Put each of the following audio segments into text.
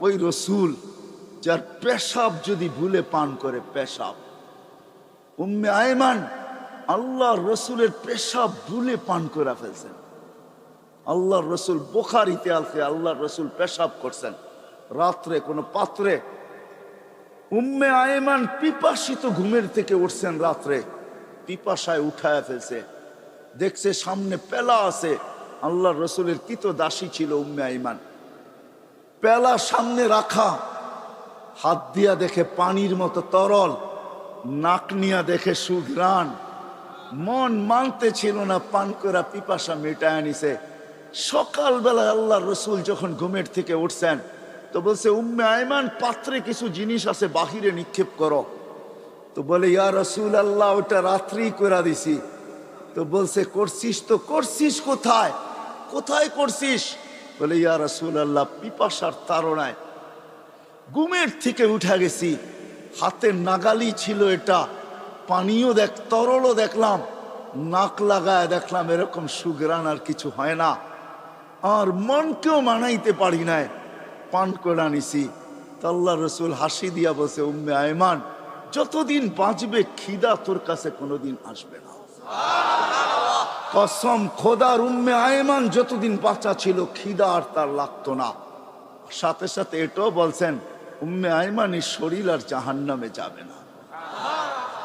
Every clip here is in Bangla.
ওই রসুল যার পেশাব যদি ভুলে পান করে, পেশাব, উম্মে আয়মান আল্লাহর রসুলের পেশাব ভুলে পান করে ফেলছেন। আল্লাহর রসুল, বুখারীতে আছে, আল্লাহর রসুল পেশাব করছেন রাত্রে কোনো পাত্রে। উম্মে আয়মান পিপাসিত ঘুমের থেকে উঠছেন রাত্রে, পিপাসায় উঠায় ফেলছে, দেখছে সামনে পেলা আছে। আল্লাহর রসুলের কৃত দাসী ছিল উম্মে আয়মান। পেলা সামনে রাখা, হাত দিয়া দেখে পানির মতো তরল, নাক নিয়া দেখে সুঘ্রাণ। মন মানতে ছিল না, পান করা পিপাসা মেটায় নিছে। সকালবেলা আল্লাহর রসুল যখন ঘুমের থেকে উঠছেন তো বলছে, উম্মে আয়মান পাত্রে কিছু জিনিস আছে, বাহিরে নিক্ষেপ করো। তো বলে, ইয়া রসুল আল্লাহ, ওটা রাত্রি করে দিছি। তো বলছে, করছিস তো করছিস কোথায়, কোথায় করছিস? বলে, ইয়া রসুল আল্লাহ, পিপাসার তাড়নায় ঘুমের থেকে উঠা গেছি, হাতের নাগালি ছিল এটা, পানিও তরলও দেখলাম, নাক লাগায় দেখলাম এরকম সুঘ্রাণ আর কিছু হয় না, আর মনকেও মানাইতে পারি নাই, পান করে নিছি। তো আল্লাহ রসুল হাসি দিয়া বলছে, উম্মে আয়মান, যতদিন বাঁচবে খিদা তোর কাছে কোনোদিন আসবে না। কসম খোদার, উম্মে আয়মান যতদিন বাঁচা ছিল খিদা আর তার লাগতো না। সাথে সাথে এটাও বলছেন, উম্মে আয়মানের শরীর আর জাহান্নামে যাবে না।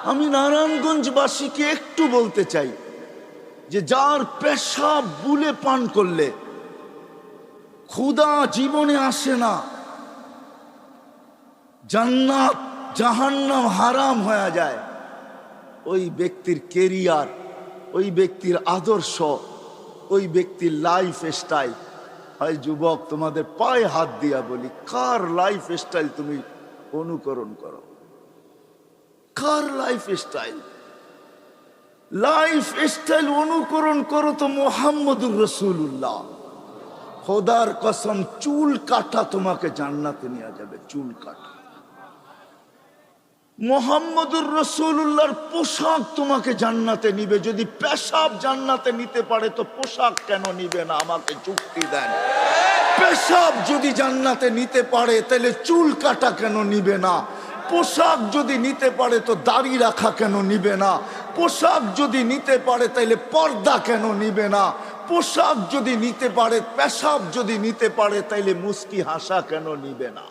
আমি নারায়ণগঞ্জবাসীকে একটু বলতে চাই যে যার পেশাব বুলে পান করলে ক্ষুধা জীবনে আসে না, জান্নাত জাহান্নাম হারাম হয়ে যায়, ওই ব্যক্তির কেরিয়ার, ওই ব্যক্তির আদর্শ, ওই ব্যক্তির লাইফ স্টাইল হয়। যুবক, তোমাদের পায়ে হাত দিয়া বলি, কার লাইফ স্টাইল তুমি অনুকরণ করো? কার লাইফ স্টাইল? লাইফ স্টাইল অনুকরণ করো তো মুহাম্মদুর রাসূলুল্লাহ। খোদার কসম, চুল কাটা তোমাকে জান্নাতে নিয়ে যাবে, চুল কাটা। মুহাম্মদুর রাসূলুল্লাহর পোশাক তোমাকে জান্নাতে নিবে। যদি পেশাব জান্নাতে নিতে পারে তো পোশাক কেন নিবে না? আমাকে যুক্তি দেন। পেশাব যদি জান্নাতে নিতে পারে তাহলে চুল কাটা কেন নিবে না? পোশাক যদি নিতে পারে তো দাড়ি রাখা কেন নিবে না? পোশাক যদি নিতে পারে তাহলে পর্দা কেন নিবে না? পোশাক যদি নিতে পারে, পেশাব যদি নিতে পারে তাইলে মুস্কি হাসা কেন নিবে না?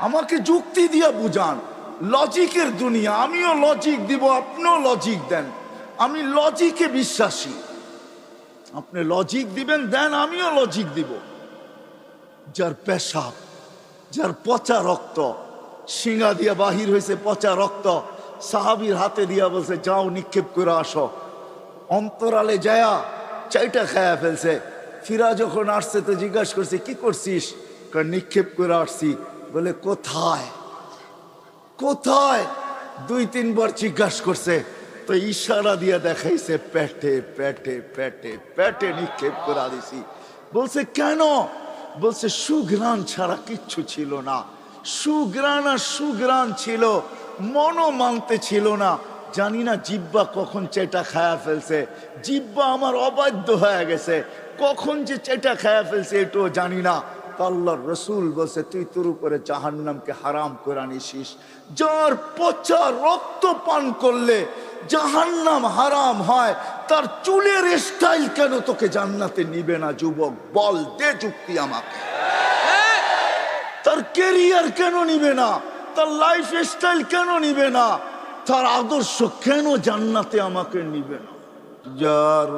আমাকে যুক্তি দিয়া বুঝান। লজিকের দুনিয়া, আমিও লজিক দিব, আপনিও লজিক দেন। আমি লজিকে বিশ্বাসী, আপনি লজিক দিবেন দেন, আমিও লজিক দিব। যার পেশাব, যার পচা রক্ত, শিঙা দিয়া বাহির হয়েছে পচা রক্ত, সাহাবীর হাতে দিয়া বলছে, যাও নিক্ষেপ করে আসো। অন্তরালে যায়া চাইটা খায়া ফেলছে। ফিরা যখন আসছে তো জিজ্ঞাসা করছে, কি করছিস? নিক্ষেপ করে আসছি। বলে, কোথায় কোথায়? 2-3 বার জিজ্ঞাসা করছে তো ইশারা দিয়া দেখাইছে, পেটে পেটে পেটে পেটে নিক্ষেপ করে দিছি। বলছে, কেন? বলছে, সুঘ্রাণ ছাড়া কিচ্ছু ছিল না। সুঘ্রাণ আর সুঘ্রাণ ছিল, মনও মানতে ছিল না। জানি না জিব্বা কখন চেটা খায়া ফেলছে, জিব্বা আমার অবাধ্য হয়ে গেছে, কখন যে চেটা খায়া ফেলছে এটাও জানি না। আল্লাহর রসুল বলছে, তুই তোর উপরে জাহান্নামকে হারাম করে নিছিস। যার পচা রক্ত পান করলে জাহান্নাম হারাম হয়, তার চুলের স্টাইল কেন তোকে জান্নাতে নিবে না? যুবক বল, দে যুক্তি আমাকে। তার কেরিয়ার কেন নিবে না? তার লাইফ স্টাইল কেন নিবে না? তার আদর্শ কেন জান্নাতে আমাকে নিবে না? যার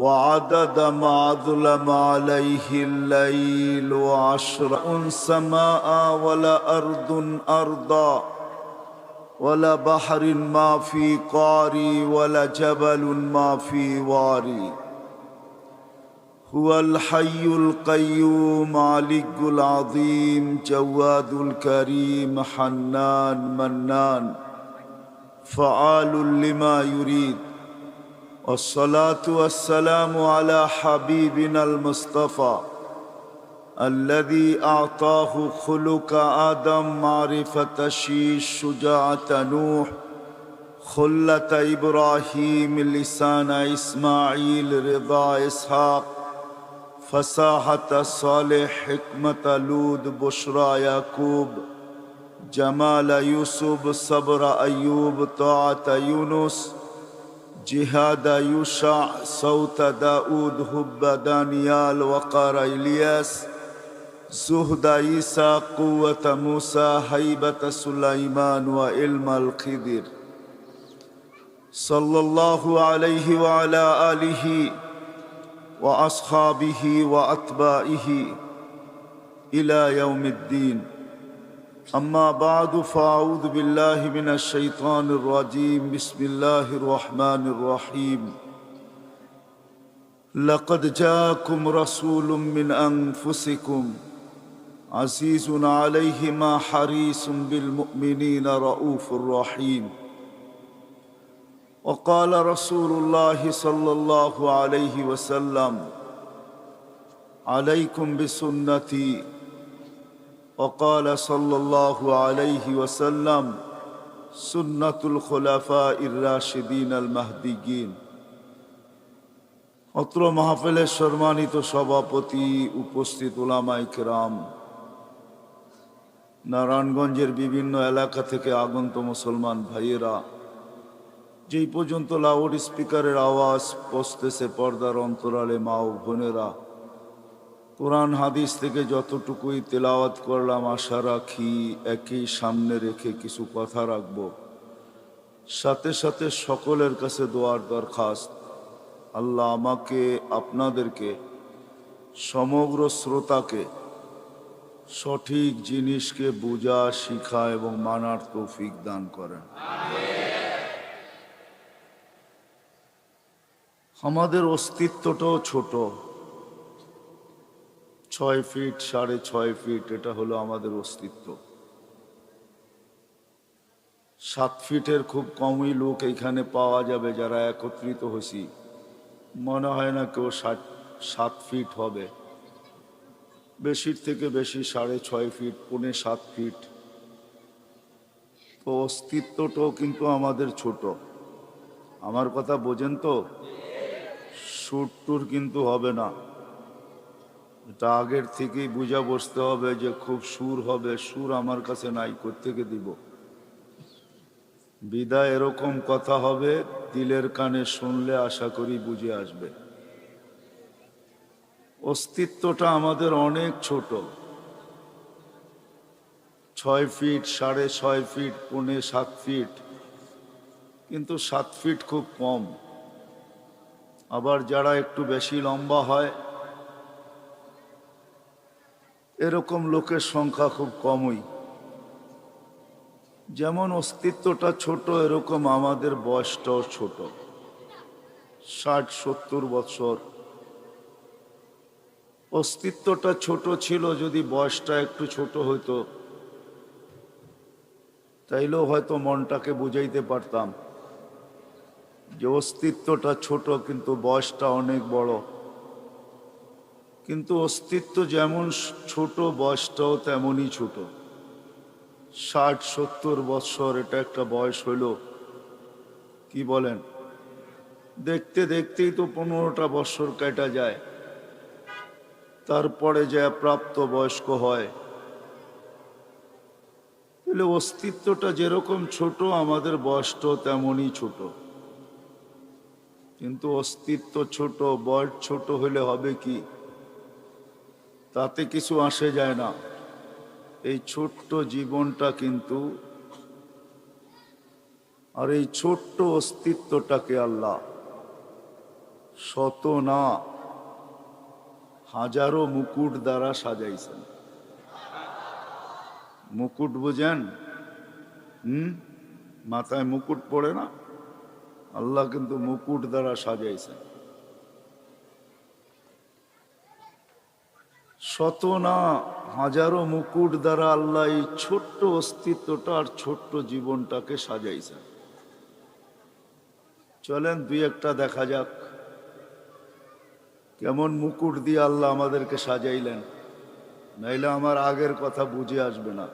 وعدد ما ظلم عليه الليل وعشرة سماء ولا أرض أرضا ولا بحر ما في قاري ولا جبل ما في واري هو الحي القيوم علي العظيم جواد الكريم حنان منان فعال لما يريد والصلاة والسلام على حبيبنا المصطفى الذي أعطاه خلق آدم معرفة شيش شجاعة نوح خلة إبراهيم لسان إسماعيل رضا إسحاق فصاحة صالح، حكمة لود، بشرى يعقوب، جمال يوسف، صبر أيوب، طاعة يونس، جهاد يوشع، صوت داود، حب دانيال، وقار إلياس، زهد عيسى، قوة موسى، هيبة سليمان، وعلم الخضر، صلى الله عليه وعلى آله وأصحابه وأتباعه إلى يوم الدين. أما بعد، فأعوذ بالله من الشيطان الرجيم. بسم الله الرحمن الرحيم. لقد جاءكم رسول من أنفسكم عزيز عليه ما حريص بالمؤمنين رؤوف رحيم. وقال رسول الله صلى الله عليه وسلم: عليكم بسنتي. وقال صلى الله عليه وسلم: سنة الخلفاء الراشدين المهديين। অত্র মাহফিলের সম্মানিত সভাপতি, উপস্থিত উলামায়ে কেরাম, নারায়ণগঞ্জের বিভিন্ন এলাকা থেকে আগত মুসলমান ভাইয়েরা, যেই পর্যন্ত লাউড স্পিকারের আওয়াজ পৌঁছতেছে পর্দার অন্তরালে মা ও বোনেরা, কোরআন হাদিস থেকে যতটুকুই তেলাওয়াত করলাম, আশা রাখি একই সামনে রেখে কিছু কথা রাখব। সাথে সাথে সকলের কাছে দোয়ার দরখাস্ত, আল্লাহ আমাকে, আপনাদেরকে, সমগ্র শ্রোতাকে সঠিক জিনিসকে বোঝা, শিখা এবং মানার তৌফিক দান করেন। আমাদের অস্তিত্বটাও ছোট, 6 ফিট, 6.5 ফিট, এটা হলো আমাদের অস্তিত্ব। 7 ফিটের খুব কমই লোক এইখানে পাওয়া যাবে যারা একত্রিত হয়েছি। মনে হয় না কেউ 7 ফিট হবে, বেশির থেকে বেশি 6.5 ফিট, 6.25 ফিট। তো অস্তিত্বটাও কিন্তু আমাদের ছোট। আমার কথা বোঝেন তো? সুর টুর কিন্তু হবে না, এটা আগের থেকেই বুঝা বসতে হবে যে খুব সুর হবে। সুর আমার কাছে নাই, কোত্থেকে দিব? বিদায় এরকম কথা হবে, দিলের কানে শুনলে আশা করি বুঝে আসবে। অস্তিত্বটা আমাদের অনেক ছোট, 6 ফিট, 6.5 ফিট, 6.25 ফিট, কিন্তু 7 ফিট খুব কম। আবার যারা একটু বেশি লম্বা হয়, এরকম লোকের সংখ্যা খুব কমই। যেমন অস্তিত্বটা ছোট, এরকম আমাদের বয়সটাও ছোট, 60-70 বছর। অস্তিত্বটা ছোট ছিল, যদি বয়সটা একটু ছোট হইতো তাইলেও হয়তো মনটাকে বুঝাইতে পারতাম যে অস্তিত্বটা ছোট কিন্তু বয়সটা অনেক বড়। কিন্তু অস্তিত্ব যেমন ছোট, বয়সটাও তেমনই ছোট। 60-70 বছর, এটা একটা বয়স হইল, কি বলেন? দেখতে দেখতেই তো 15টা বছর কেটে যায়, তারপরে যে প্রাপ্ত বয়স্ক হয়। তাহলে অস্তিত্বটা যেরকম ছোট, আমাদের বয়সটাও তেমনই ছোট। কিন্তু অস্তিত্ব ছোট, বয়স ছোট হলে হবে কি? তাতে কিছু আসে যায় না। এই ছোট্ট জীবনটা কিন্তু, আর এই ছোট্ট অস্তিত্বটাকে আল্লাহ শত না হাজারো মুকুট দ্বারা সাজাইছেন। মুকুট বুঝেন? মাথায় মুকুট পড়ে না? আল্লাহ কিন্তু মুকুট দ্বারা সাজাইছেন। শত না হাজারো মুকুট দ্বারা আল্লাহ এই ছোট্ট অস্তিত্বটা আর ছোট্ট জীবনটাকে সাজাইছেন। চলেন 2-1টা দেখা যাক, কেমন মুকুট দিয়ে আল্লাহ আমাদেরকে সাজাইলেন। নাইলে আমার আগের কথা বুঝে আসবে না।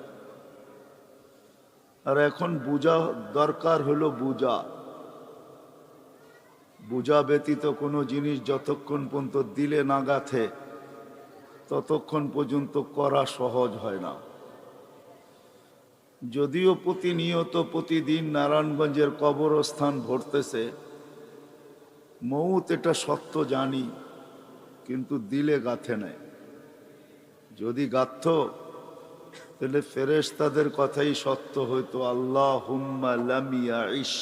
আর এখন বুঝা দরকার হলো বুঝা। বুঝা ব্যতীত কোনো জিনিস যতক্ষণ পর্যন্ত দিলে না গাথে ততক্ষণ পর্যন্ত করা সহজ হয় না। যদিও প্রতিনিয়ত প্রতিদিন নারায়ণগঞ্জের কবরস্থান ভরতেছে, মৌত এটা সত্য জানি, কিন্তু দিলে গাঁথে নেয়। যদি গাঁথত তাহলে ফেরেশতাদের কথাই সত্য হইতো। আল্লাহুম্মা লাম ইয়াইশ,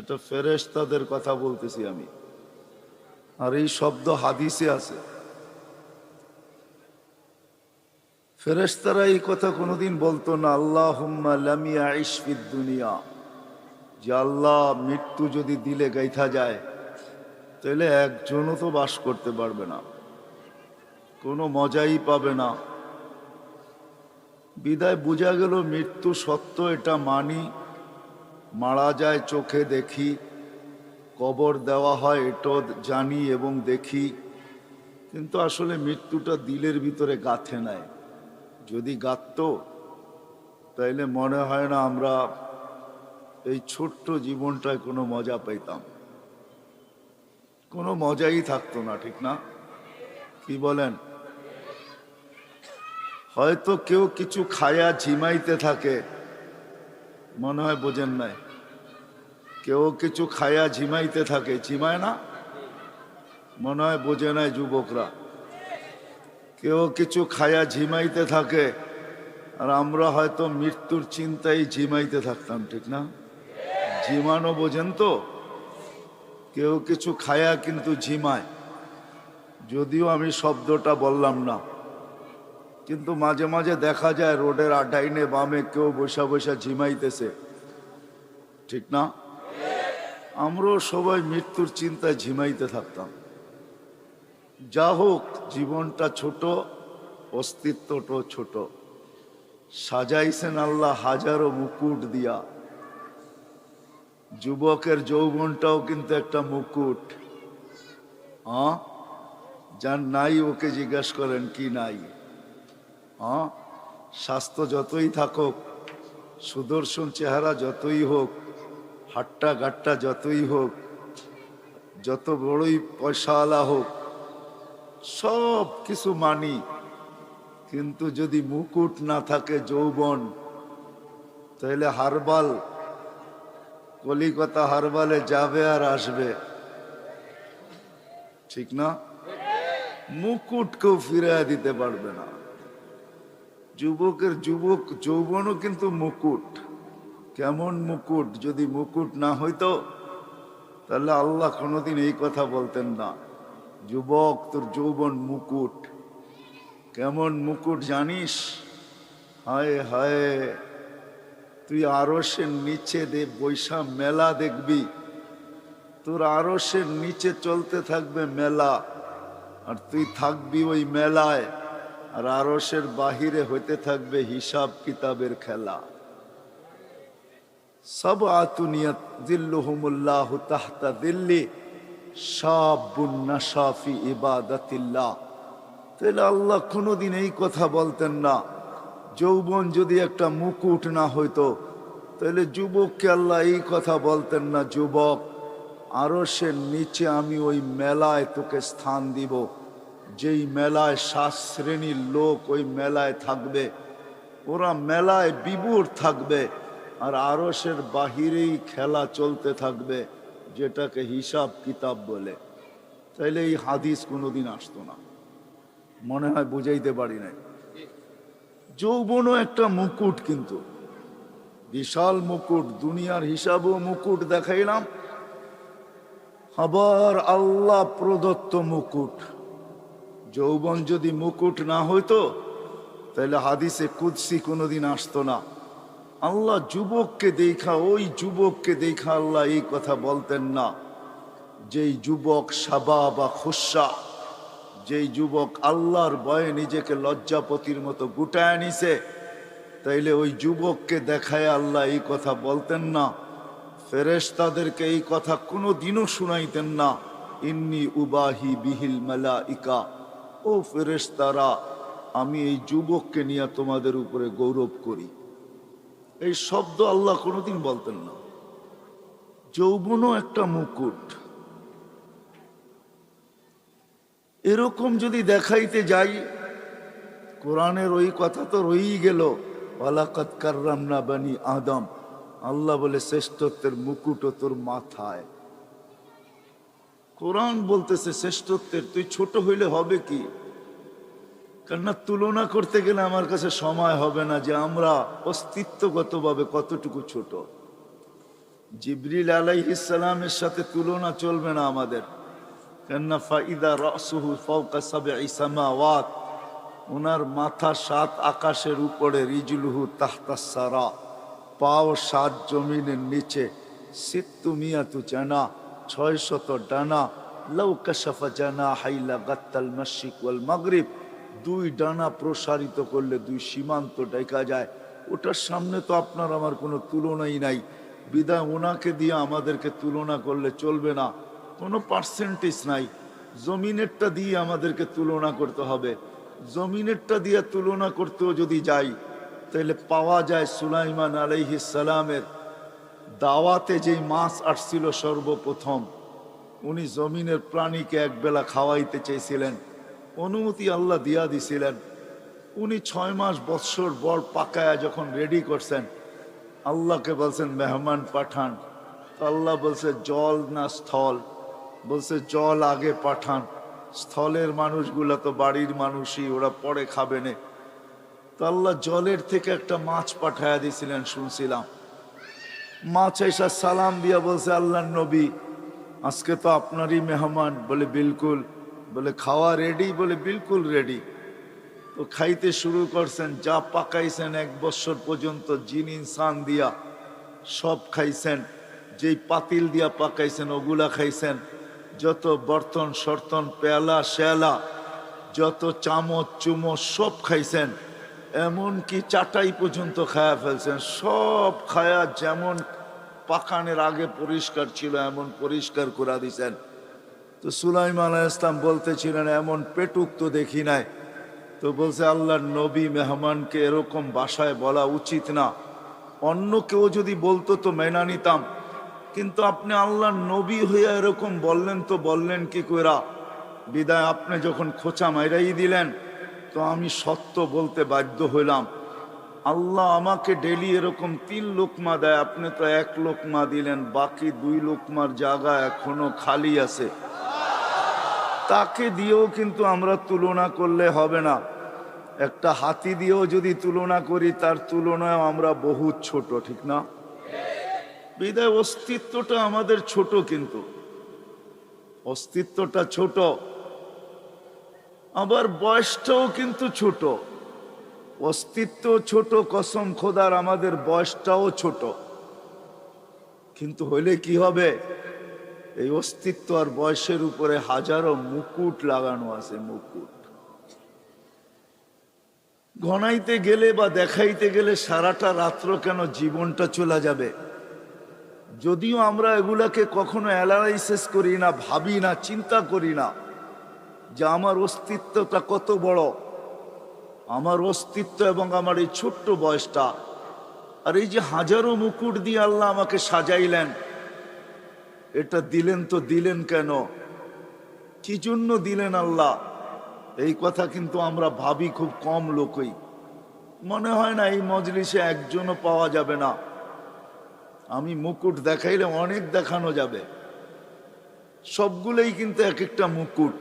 এটা ফেরেশতাদের কথা বলতেছি আমি, আর এই শব্দ হাদিসে আছে। ফেরেশতারা এই কথা কোনোদিন বলতো না, আল্লাহুম্মা লাম ইয়াইশ ফিদ দুনিয়া, যে আল্লাহ মৃত্যু যদি দিলে গাইথা যায় তাহলে একজনও তো বাস করতে পারবে না, কোনো মজাই পাবে না। বিদায় বোঝা গেল মৃত্যু সত্য, এটা মানি, মারা যায় চোখে দেখি, কবর দেওয়া হয় এটাও জানি এবং দেখি, কিন্তু আসলে মৃত্যুটা দিলের ভিতরে গাঁথে নাই। যদি গাঁথত তাইলে মনে হয় না আমরা এই ছোট্ট জীবনটায় কোনো মজা পাইতাম, কোনো মজাই থাকতো না, ঠিক না? কি বলেন? হয়তো কেউ কিছু খায়া ঝিমাইতে থাকে, মনে হয় বোঝেন নাই, কেউ কিছু খায়া ঝিমাইতে থাকে, ঝিমায় না? মনে হয় বোঝে নাই যুবকরা। কেউ কিছু খায়া ঝিমাইতে থাকে, আর আমরা হয়তো মৃত্যুর চিন্তায় ঝিমাইতে থাকতাম, ঠিক না? ঝিমানো বোঝেন তো? কেউ কিছু খায়া কিন্তু ঝিমায়, যদিও আমি শব্দটা বললাম না, কিন্তু মাঝে মাঝে দেখা যায় রোডের ডাইনে বামে কেউ বসা বসা ঝিমাইতেছে, ঠিক না? আমরাও সবাই মৃত্যুর চিন্তায় ঝিমাইতে থাকতাম। যা হোক, জীবনটা ছোট, অস্তিত্বটাও ছোট। সাজাইছেন আল্লাহ হাজারো মুকুট দিয়া। যুবকের যৌবনটাও কিন্তু একটা মুকুট। হ্যাঁ, যার নাই ওকে জিজ্ঞাসা করেন কি নাই। হ্যাঁ, স্বাস্থ্য যতই থাকুক, সুদর্শন চেহারা যতই হোক, হাট্টা গাট্টা যতই হোক, যত বড়ই পয়সাওয়ালা হোক, সব কিছু মানি, কিন্তু যদি মুকুট না থাকে যৌবন, তাহলে হারবাল, কলিকাতা হারবালে যাবে আর আসবে, ঠিক না? মুকুট কেউ ফিরে দিতে পারবে না। যুবকের যৌবনও কিন্তু মুকুট। কেমন মুকুট? যদি মুকুট না হইতো তাহলে আল্লাহ কোনোদিন এই কথা বলতেন না, যুবক তোর যৌবন মুকুট। কেমন মুকুট জানিস? হায় হায়, তুই আরশের নিচে বৈশা মেলা দেখবি, তোর আরশের নিচে চলতে থাকবে মেলা, আর তুই থাকবি ওই মেলায়, আর আরশের বাহিরে হইতে থাকবে হিসাব কিতাবের খেলা। সাবআতুন ইয়াযিল্লুহুমুল্লাহু তাহতা যিল্লি শাবুন নাশা ফি ইবাদাতিল্লাহ। তাহলে আল্লাহ কোনোদিন এই কথা বলতেন না। যৌবন যদি একটা মুকুট না হইতো তাহলে যুবককে আল্লাহ এই কথা বলতেন না, যুবক আরশের নিচে আমি ওই মেলায় তোকে স্থান দিব, যেই মেলায় 7 শ্রেণীর লোক ওই মেলায় থাকবে, ওরা মেলায় বিভোর থাকবে, আর আরশের বাহিরেই খেলা চলতে থাকবে, যেটাকে হিসাব কিতাব বলে। তাইলে এই হাদিস কোনোদিন আসতো না। মনে হয় বুঝাইতে পারি নাই। যৌবনও একটা মুকুট, কিন্তু বিশাল মুকুট। দুনিয়ার হিসাবও মুকুট দেখাইলাম, আবার আল্লাহ প্রদত্ত মুকুট। যৌবন যদি মুকুট না হইতো তাহলে হাদিসে কুদসি কোনোদিন আসতো না। আল্লাহ যুবককে দেখা, ওই যুবককে দেখা আল্লাহ এই কথা বলতেন না, যেই যুবক শাবাব বা খুশা, যেই যুবক আল্লাহর ভয়ে নিজেকে লজ্জাপতির মতো গুটায় নিছে, তাইলে ওই যুবককে দেখায় আল্লাহ এই কথা বলতেন না। ফেরেশতাদেরকে এই কথা কোনো দিনও শুনাইতেন না, ইন্নী উবাহি বিহিল মালাইকা, ও ফেরেশতারা, আমি এই যুবককে নিয়ে তোমাদের উপরে গৌরব করি। এই শব্দ আল্লাহ কোনোদিন বলতেন না। যৌবনও একটা মুকুট। এরকম যদি দেখাইতে যাই, কোরআনের ওই কথা তো রয়েই গেল, ওয়ালাকাদ কাররামনা বানি আদম। আল্লাহ বলে শ্রেষ্ঠত্বের মুকুটও তোর মাথায়। কোরআন বলতেছে শ্রেষ্ঠত্বের, তুই ছোট হইলে হবে কি? কেননা তুলনা করতে গেলে আমার কাছে সময় হবে না যে আমরা অস্তিত্বগতভাবে কতটুকু ছোট। জিবরিল আলাইহিস সালামের সাথে তুলনা চলবে না আমাদের, কেননা ফাইদা রাসুহু ফাওকা সাবঈ সামাওয়াত, ওনার মাথা 7 আকাশের উপরে, রিজলুহু তাহতাস সারা, পাও 7 জমিনের নিচে, সিত্তু মিয়াতু জানা, 600 ডানা, লাউ কাশাফা জানাহাইলা গাত্তাল মাশরিক ওয়াল মাগরিব, 2 ডানা প্রসারিত করলে 2 সীমান্ত দেখা যায়। ওটার সামনে তো আপনার আমার কোনো তুলনাই নাই। বিদায় ওনাকে দিয়ে আমাদেরকে তুলনা করলে চলবে না, কোনো পার্সেন্টেজ নাই। জমিনেরটা দিয়ে আমাদেরকে তুলনা করতে হবে। জমিনেরটা দিয়ে তুলনা করতেও যদি যাই, তাহলে পাওয়া যায় সুলাইমান আলাইহিস সালামের দাওয়াতে যেই মাছ আসছিল সর্বপ্রথম, উনি জমিনের প্রাণীকে একবেলা খাওয়াইতে চেয়েছিলেন, অনুমতি আল্লাহ দিয়া দিছিলেন। উনি 6 মাস বৎসর বর পাকায়া যখন রেডি করছেন, আল্লাহকে বলছেন মেহমান পাঠান। আল্লাহ বলছে জল না স্থল? বলছে জল আগে পাঠান, স্থলের মানুষগুলা তো বাড়ির মানুষই, ওরা পরে খাবে না। তো আল্লাহ জলের থেকে একটা মাছ পাঠায়া দিয়েছিলেন শুনছিলাম। মাছ এসা সালাম দিয়া বলছে আল্লাহর নবী, আজকে তো আপনারই মেহমান। বলে বিলকুল। বলে খাওয়া রেডি? বলে বিলকুল রেডি। তো খাইতে শুরু করছেন, যা পাকাইছেন 1 বছর পর্যন্ত জিন ইনসান দিয়া সব খাইছেন। যেই পাতিল দিয়া পাকাইছেন ওগুলা খাইছেন, যত বর্তন সর্তন পেয়ালা শেয়ালা, যত চামচ চুমচ সব খাইছেন, এমনকি চাটাই পর্যন্ত খায়া ফেলছেন। সব খায়া যেমন পাকানের আগে পরিষ্কার ছিল এমন পরিষ্কার করে দিছেন। তো সুলাইমান আলাইহিস সালাম বলতেছিলেন এমন পেটুক তো দেখি নাই। তো বলছে আল্লাহর নবী, মেহমানকে এরকম ভাষায় বলা উচিত না। অন্য কেউ যদি বলতো তো মেনা নিতাম, কিন্তু আপনি আল্লাহর নবী হইয়া এরকম বললেন, তো বললেন কি কইরা? বিদায় আপনি যখন খোঁচা মাইরাই দিলেন, তো আমি সত্য বলতে বাধ্য হইলাম। আল্লাহ আমাকে ডেলি এরকম 3 লোকমা দেয়, আপনি তো 1 লোকমা দিলেন, বাকি 2 লোকমার জায়গা এখনো খালি আছে। তাকে দিয়েও কিন্তু আমরা তুলনা করলে হবে না। একটা হাতি দিয়েও যদি তুলনা করি, তার তুলনায় আমরা বহুত ছোট, ঠিক না? বিদায় অস্তিত্বটা আমাদের ছোট, কিন্তু অস্তিত্বটা ছোট, আবার বয়সটাও কিন্তু ছোট। অস্তিত্ব ছোট, কসম খোদার আমাদের বয়সটাও ছোট। কিন্তু হইলে কি হবে? এই অস্তিত্ব আর বয়সের উপরে হাজারো মুকুট লাগানো আছে, মুকুট। ঘনাইতে গেলে বা দেখাইতে গেলে সারাটা রাত্র কেন জীবনটা চলে যাবে। যদিও আমরা এগুলাকে কখনো অ্যানালাইসিস করি না, ভাবি না, চিন্তা করি না যে আমার অস্তিত্বটা কত বড়। আমার অস্তিত্ব এবং আমার এই ছোট্ট বয়সটা, আর এই যে হাজারো মুকুট দিয়ে আল্লাহ আমাকে সাজাইলেন, এটা দিলেন তো দিলেন কেন? কি জন্য দিলেন আল্লাহ? এই কথা কিন্তু আমরা ভাবি খুব কম লোকই। মনে হয় না এই মজলিসে একজনও পাওয়া যাবে না। আমি মুকুট দেখাইলে অনেক দেখানো যাবে, সবগুলোই কিন্তু এক একটা মুকুট,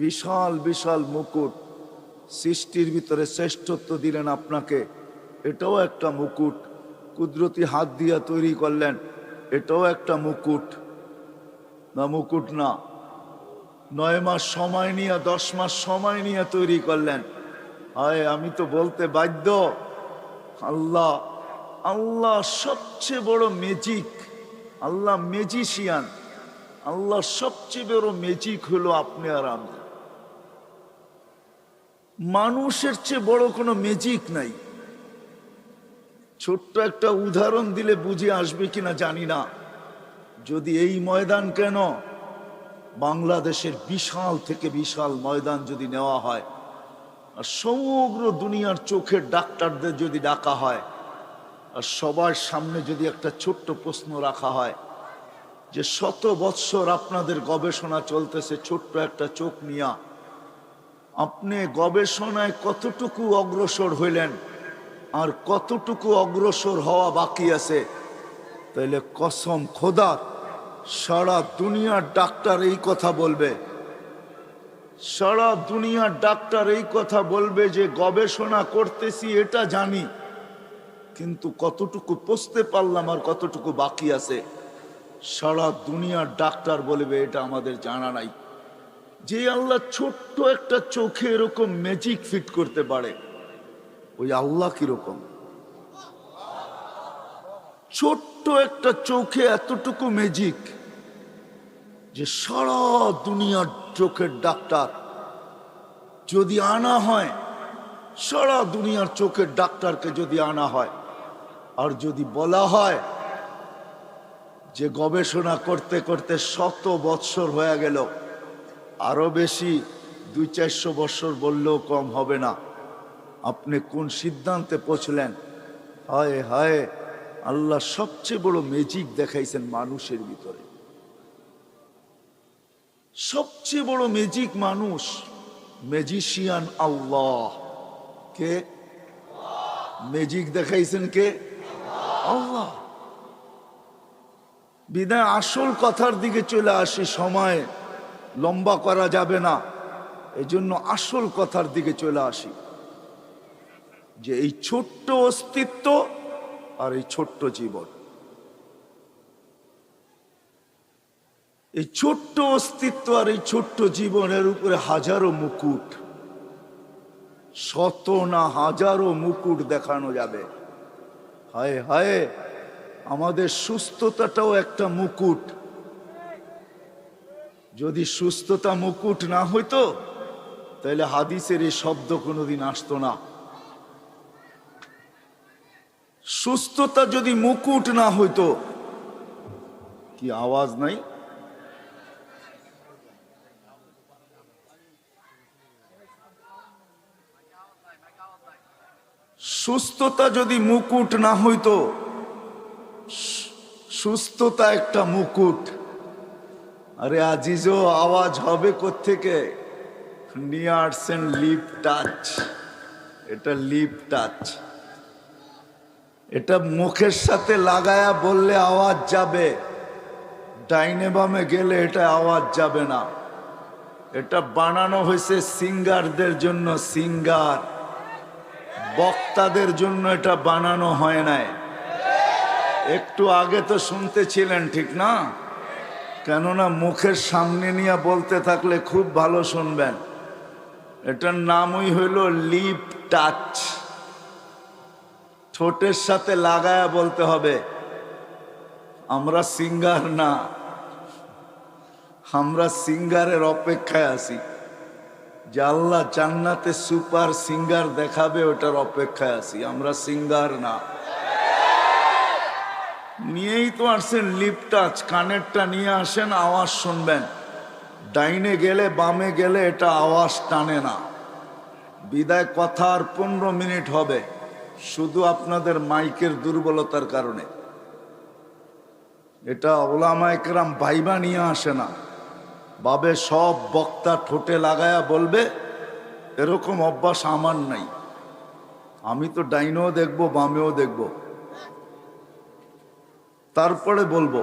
বিশাল বিশাল মুকুট। সৃষ্টির ভিতরে শ্রেষ্ঠত্ব দিলেন আপনাকে, এটাও একটা মুকুট। কুদরতি হাত দিয়া তৈরি করলেন, এটাও একটা মুকুট। না মুকুট না? 9 মাস সময় নিয়ে, 10 মাস সময় নিয়ে তৈরি করলেন। হায়, আমি তো বলতে বাধ্য, আল্লাহ আল্লাহ সবচেয়ে বড় ম্যাজিক। আল্লাহ ম্যাজিশিয়ান। আল্লাহ সবচেয়ে বড় ম্যাজিক হলো আপনি আর আমি। মানুষের চেয়ে বড় কোনো ম্যাজিক নাই। ছোট্ট একটা উদাহরণ দিলে বুঝে আসবে কিনা জানি না। যদি এই ময়দান কেন, বাংলাদেশের বিশাল থেকে বিশাল ময়দান যদি নেওয়া হয়, আর সমগ্র দুনিয়ার চোখের ডাক্তারদের যদি ডাকা হয়, আর সবার সামনে যদি একটা ছোট্ট প্রশ্ন রাখা হয় যে শত বৎসর আপনাদের গবেষণা চলতেছে ছোট্ট একটা চোখ নিয়া, আপনি গবেষণায় কতটুকু অগ্রসর হইলেন আর কতটুকু অগ্রসর হওয়া বাকি আছে? তাইলে কসম খোদার, সারা দুনিয়ার ডাক্তার এই কথা বলবে, সারা দুনিয়ার ডাক্তার এই কথা বলবে যে গবেষণা করতেছি এটা জানি, কিন্তু কতটুকু পৌঁছতে পারলাম আর কতটুকু বাকি আছে, সারা দুনিয়ার ডাক্তার বলবে এটা আমাদের জানা নাই। যে আল্লাহ ছোট্ট একটা চোখে এরকম ম্যাজিক ফিট করতে পারে, ওই আল্লাহ কিরকম? ছোট্ট একটা চোখে এতটুকু ম্যাজিক যে সারা দুনিয়ার চোখের ডাক্তার যদি আনা হয়, সারা দুনিয়ার চোখের ডাক্তারকে যদি আনা হয় আর যদি বলা হয় যে গবেষণা করতে করতে শত বৎসর হয়ে গেল, আরো বেশি 200-400 বৎসর বললেও কম হবে না, আপনি কোন সিদ্ধান্তে পৌঁছলেন? হায় হায়, আল্লাহ সবচেয়ে বড় ম্যাজিক দেখাইছেন মানুষের ভিতরে। সবচেয়ে বড় ম্যাজিক মানুষ, ম্যাজিশিয়ান আল্লাহ। কে ম্যাজিক দেখাইছেন? কে? আল্লাহ। বিদায় আসল কথার দিকে চলে আসি, সময় লম্বা করা যাবে না, এই জন্য আসল কথার দিকে চলে আসি যে এই ছোট্ট অস্তিত্ব আর এই ছোট্ট জীবন, এই ছোট্ট অস্তিত্ব আর এই ছোট্ট জীবনের উপরে হাজারো মুকুট, শত না হাজারো মুকুট দেখানো যাবে। হায় হায়, আমাদের সুস্থতাটাও একটা মুকুট। যদি সুস্থতা মুকুট না হইতো তাহলে হাদিসের এই শব্দ কোনোদিন আসতো না। সুস্থতা যদি মুকুট না হইতো, কি আওয়াজ নাই? সুস্থতা যদি মুকুট না হইতো, সুস্থতা একটা মুকুট। আরে আজিজও, আওয়াজ হবে কোত্থেকে? নিয়ে আসছেন লিপ টাচ। এটা লিপ টাচ, এটা মুখের সাথে লাগায়া বললে আওয়াজ যাবে, ডাইনে বামে গেলে এটা আওয়াজ যাবে না। এটা বানানো হয়েছে সিঙ্গারদের জন্য, সিঙ্গার, বক্তাদের জন্য এটা বানানো হয় নাই। একটু আগে তো শুনতেছিলেন, ঠিক না? কেননা মুখের সামনে নিয়ে বলতে থাকলে খুব ভালো শুনবেন। এটার নামই হইল লিপ টাচ। ঠোঁটের সাথে লাগায়া বলতে হবে। আমরা সিঙ্গার না, আমরা সিঙ্গারের অপেক্ষায় আছি যে আল্লাহ জান্নাতে সুপার সিঙ্গার দেখাবে, ওটার অপেক্ষায় আছি। আমরা সিঙ্গার না। নিয়েই তো আসছেন লিপ টাচ, কানেরটা নিয়ে আসেন, আওয়াজ শুনবেন। ডাইনে গেলে বামে গেলে এটা আওয়াজ টানে না। বিদায় কথা আর 15 মিনিট হবে, শুধু আপনাদের মাইকের দুর্বলতার কারণে। এটা ওলামায়ে কেরাম ভাইবা নিয়ে আসে না, ভাবে সব বক্তা ঠোঁটে লাগায়া বলবে, এরকম অভ্যাস আমার নাই। আমি তো ডাইনেও দেখবো, বামেও দেখবো, তারপরে বলবো।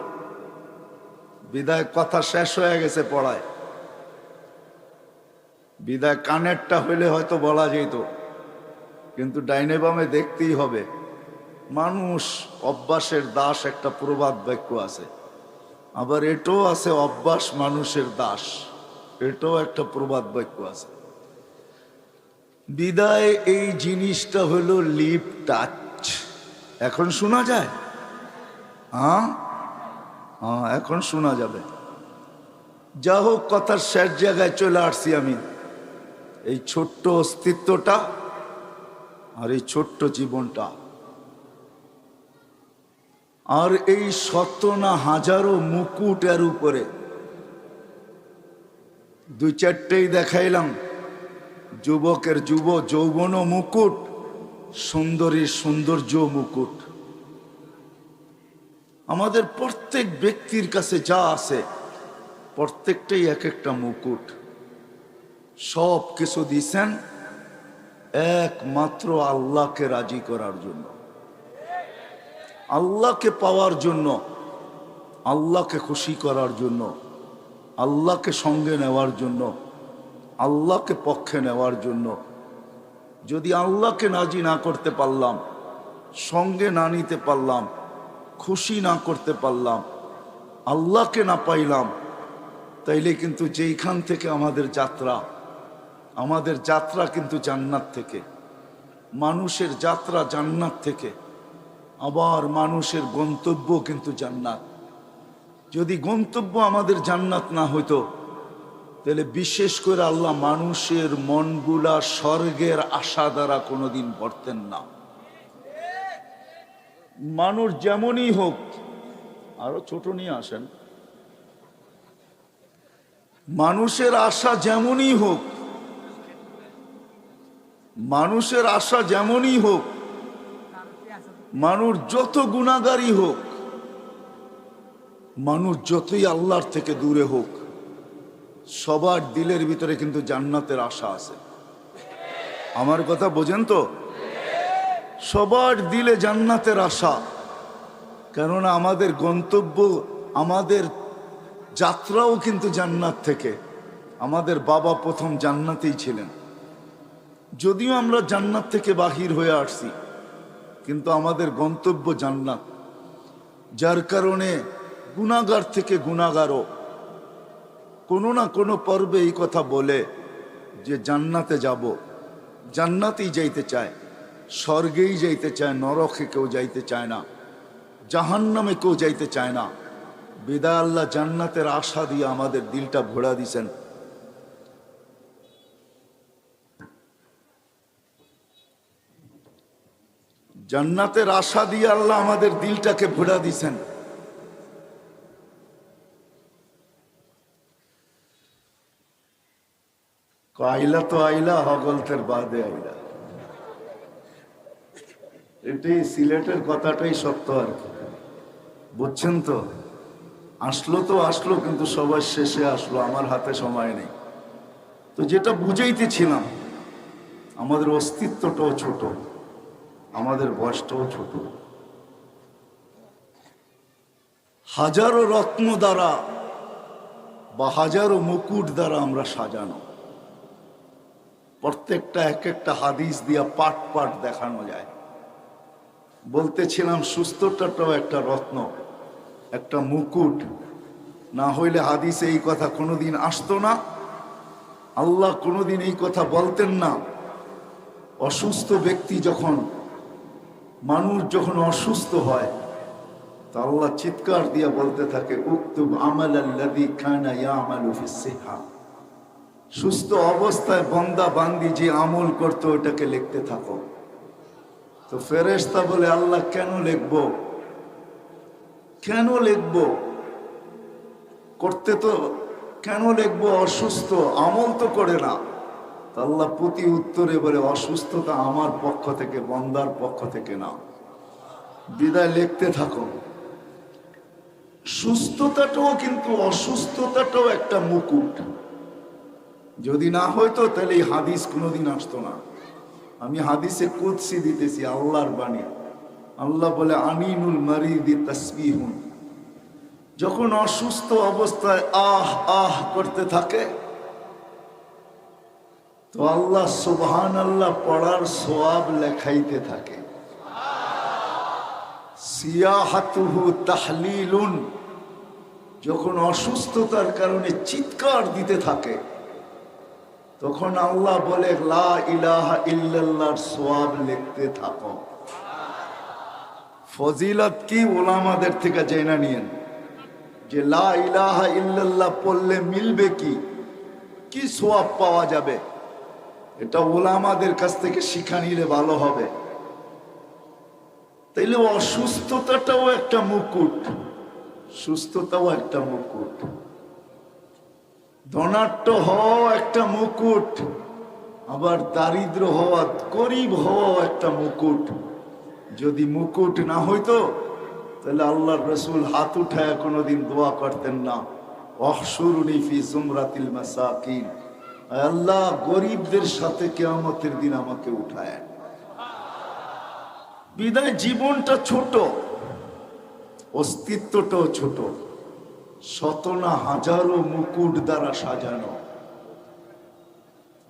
বিদায় কথা শেষ হয়ে গেছে পড়ায়। বিদায় কানেরটা হইলে হয়তো বলা যেত, কিন্তু ডাইনে বামে দেখতেই হবে। মানুষ অভ্যাসের দাস, একটা প্রবাদ বাক্য আছে। আবার এটাও আছে, অভ্যাস মানুষের দাস, এটাও একটা প্রবাদ বাক্য আছে। বিদায় এই জিনিসটা হলো লিপ টাচ। এখন শোনা যায়? হ্যাঁ হ্যাঁ, এখন শোনা যাবে। যা হোক, কথার শেষ জায়গায় চলে আসছি আমি। এই ছোট্ট অস্তিত্বটা আর এই ছোট্ট জীবনটা আর এই শত না হাজারো মুকুট এর উপরে, 2-4টেই দেখাইলাম। যুবকের যৌবন মুকুট, সুন্দরীর সৌন্দর্য মুকুট। আমাদের প্রত্যেক ব্যক্তির কাছে যা আছে প্রত্যেকটাই এক একটা মুকুট। সব কিছু দিছেন একমাত্র আল্লাহকে রাজি করার জন্য, আল্লাহকে পাওয়ার জন্য, আল্লাহকে খুশি করার জন্য, আল্লাহকে সঙ্গে নেওয়ার জন্য, আল্লাহকে পক্ষে নেওয়ার জন্য। যদি আল্লাহকে রাজি না করতে পারলাম, সঙ্গে না নিতে পারলাম, খুশি না করতে পারলাম, আল্লাহকে না পাইলাম, তাইলে কিন্তু যেইখান থেকে আমাদের যাত্রা কিন্তু জান্নাত থেকে, মানুষের যাত্রা জান্নাত থেকে, আবার মানুষের গন্তব্য কিন্তু জান্নাত। যদি গন্তব্য আমাদের জান্নাত না হইতো, তাহলে বিশেষ করে আল্লাহ মানুষের মনগুলা স্বর্গের আশা দ্বারা কোনোদিন ভরতেন না। মানুষ যেমনই হোক, আরো ছোট নিয়ে আসেন, মানুষের আশা যেমনই হোক, মানুষের আশা যেমনই হোক, মানুষ যত গুনাহগারই হোক, মানুষ যতই আল্লাহর থেকে দূরে হোক, সবার দিলের ভিতরে কিন্তু জান্নাতের আশা আছে। আমার কথা বোঝেন তো? সবার দিলে জান্নাতের আশা। কেননা আমাদের গন্তব্য, আমাদের যাত্রাও কিন্তু জান্নাত থেকে। আমাদের বাবা প্রথম জান্নাতেই ছিলেন, যদিও আমরা জান্নাত থেকে বাহির হয়ে আসছি, কিন্তু আমাদের গন্তব্য জান্নাত। যার কারণে গুনাহগার থেকে গুনাহগারও কোনো না কোনো পর্বে এই কথা বলে যে জান্নাতে যাব, জান্নাতেই যাইতে চায়, স্বর্গেই যাইতে চায়, নরকে কেউ যাইতে চায় না, জাহান্নামে কেউ যাইতে চায় না। বিদায় আল্লাহ জান্নাতের আশা দিয়ে আমাদের দিলটা ভরা দিছেন। জান্নাতের আশা দিয়ে আল্লাহ আমাদের দিলটাকে ভরা দিছেন। আইলা তো আইলা, হগলতের বাদে আইলা, এটাই সিলেটের কথাটাই সত্য আর কি, বুঝছেন তো? আসলো তো আসলো, কিন্তু সবার শেষে আসলো, আমার হাতে সময় নেই। তো যেটা বুঝাইতেছিলাম, আমাদের অস্তিত্বটাও ছোট, আমাদের বয়সটাও ছোট। হাজারো রত্ন দ্বারা বা হাজারো মুকুট দ্বারা আমরা সাজানো, প্রত্যেকটা এক একটা হাদিস দিয়া পাট পাট দেখানো যায়। বলতেছিলাম সুস্থতাটাও একটা রত্ন, একটা মুকুট। না হইলে হাদিসে এই কথা কোনোদিন আসতো না, আল্লাহ কোনোদিন এই কথা বলতেন না। অসুস্থ ব্যক্তি যখন, মানুষ যখন অসুস্থ হয়, তা আল্লাহ চিৎকার দিয়া বলতে থাকে, উক্তুব আমালাল্লাযী কানা ইয়ামালু ফিস সিহা। সুস্থ অবস্থায় বান্দা বান্দি যে আমল করতো ওটাকে লিখতে থাকো। তো ফেরেশতা বলে, আল্লাহ কেন লিখবো, কেন লিখবো, করতে তো কেন লিখবো, অসুস্থ, আমল তো করে না। আল্লাহ প্রতি উত্তরে বলে, অসুস্থতা আমার পক্ষ থেকে, বান্দার পক্ষ থেকে না, বিদায় লিখতে থাকো। সুস্থতাটাও কিন্তু, অসুস্থতাটাও একটা মুকুট। যদি না হইতো তাহলে এই হাদিস কোনোদিন আসতো না। আমি হাদিসে কুদসি দিতেছি, আল্লাহর বাণী। আল্লাহ বলে, আনিনুল মারিদি তাসবিহুন। যখন অসুস্থ অবস্থায় আহ আহ করতে থাকে, তো আল্লাহ সুবহানাল্লাহ পড়ার সওয়াব লেখাইতে থাকে। সিয়াহাতুহু তাহলিলুন। যখন অসুস্থতার কারণে চিৎকার দিতে থাকে, তখন আল্লাহ বলে, লা ইলাহা ইল্লাল্লাহর সওয়াব লিখতে থাকো। ফজিলত কি উলামাদের থেকে জেনে নিয়েন, যে লা ইলাহা ইল্লাল্লাহ পড়লে মিলবে কি, কি সওয়াব পাওয়া যাবে, এটা উলামাদের কাছ থেকে শিখা নিলে ভালো হবে। তাইলে অসুস্থতাটাও একটা মুকুট, সুস্থতাও একটা মুকুট। ধনাঢ্য হওয়া একটা মুকুট, আবার দারিদ্র হওয়া, গরিব হওয়া একটা মুকুট। যদি মুকুট না হইতো তাহলে আল্লাহর রসুল হাত উঠায় কোনোদিন দোয়া করতেন না, ওয়াহশুরুনি ফি জুমরাতিল মাসাকিন, আল্লাহ গরিবদের সাথে কিয়ামতের দিন আমাকে উঠায়। বিদায় জীবনটা ছোট, অস্তিত্বটাও ছোট, শত না হাজারো মুকুট দ্বারা সাজানো।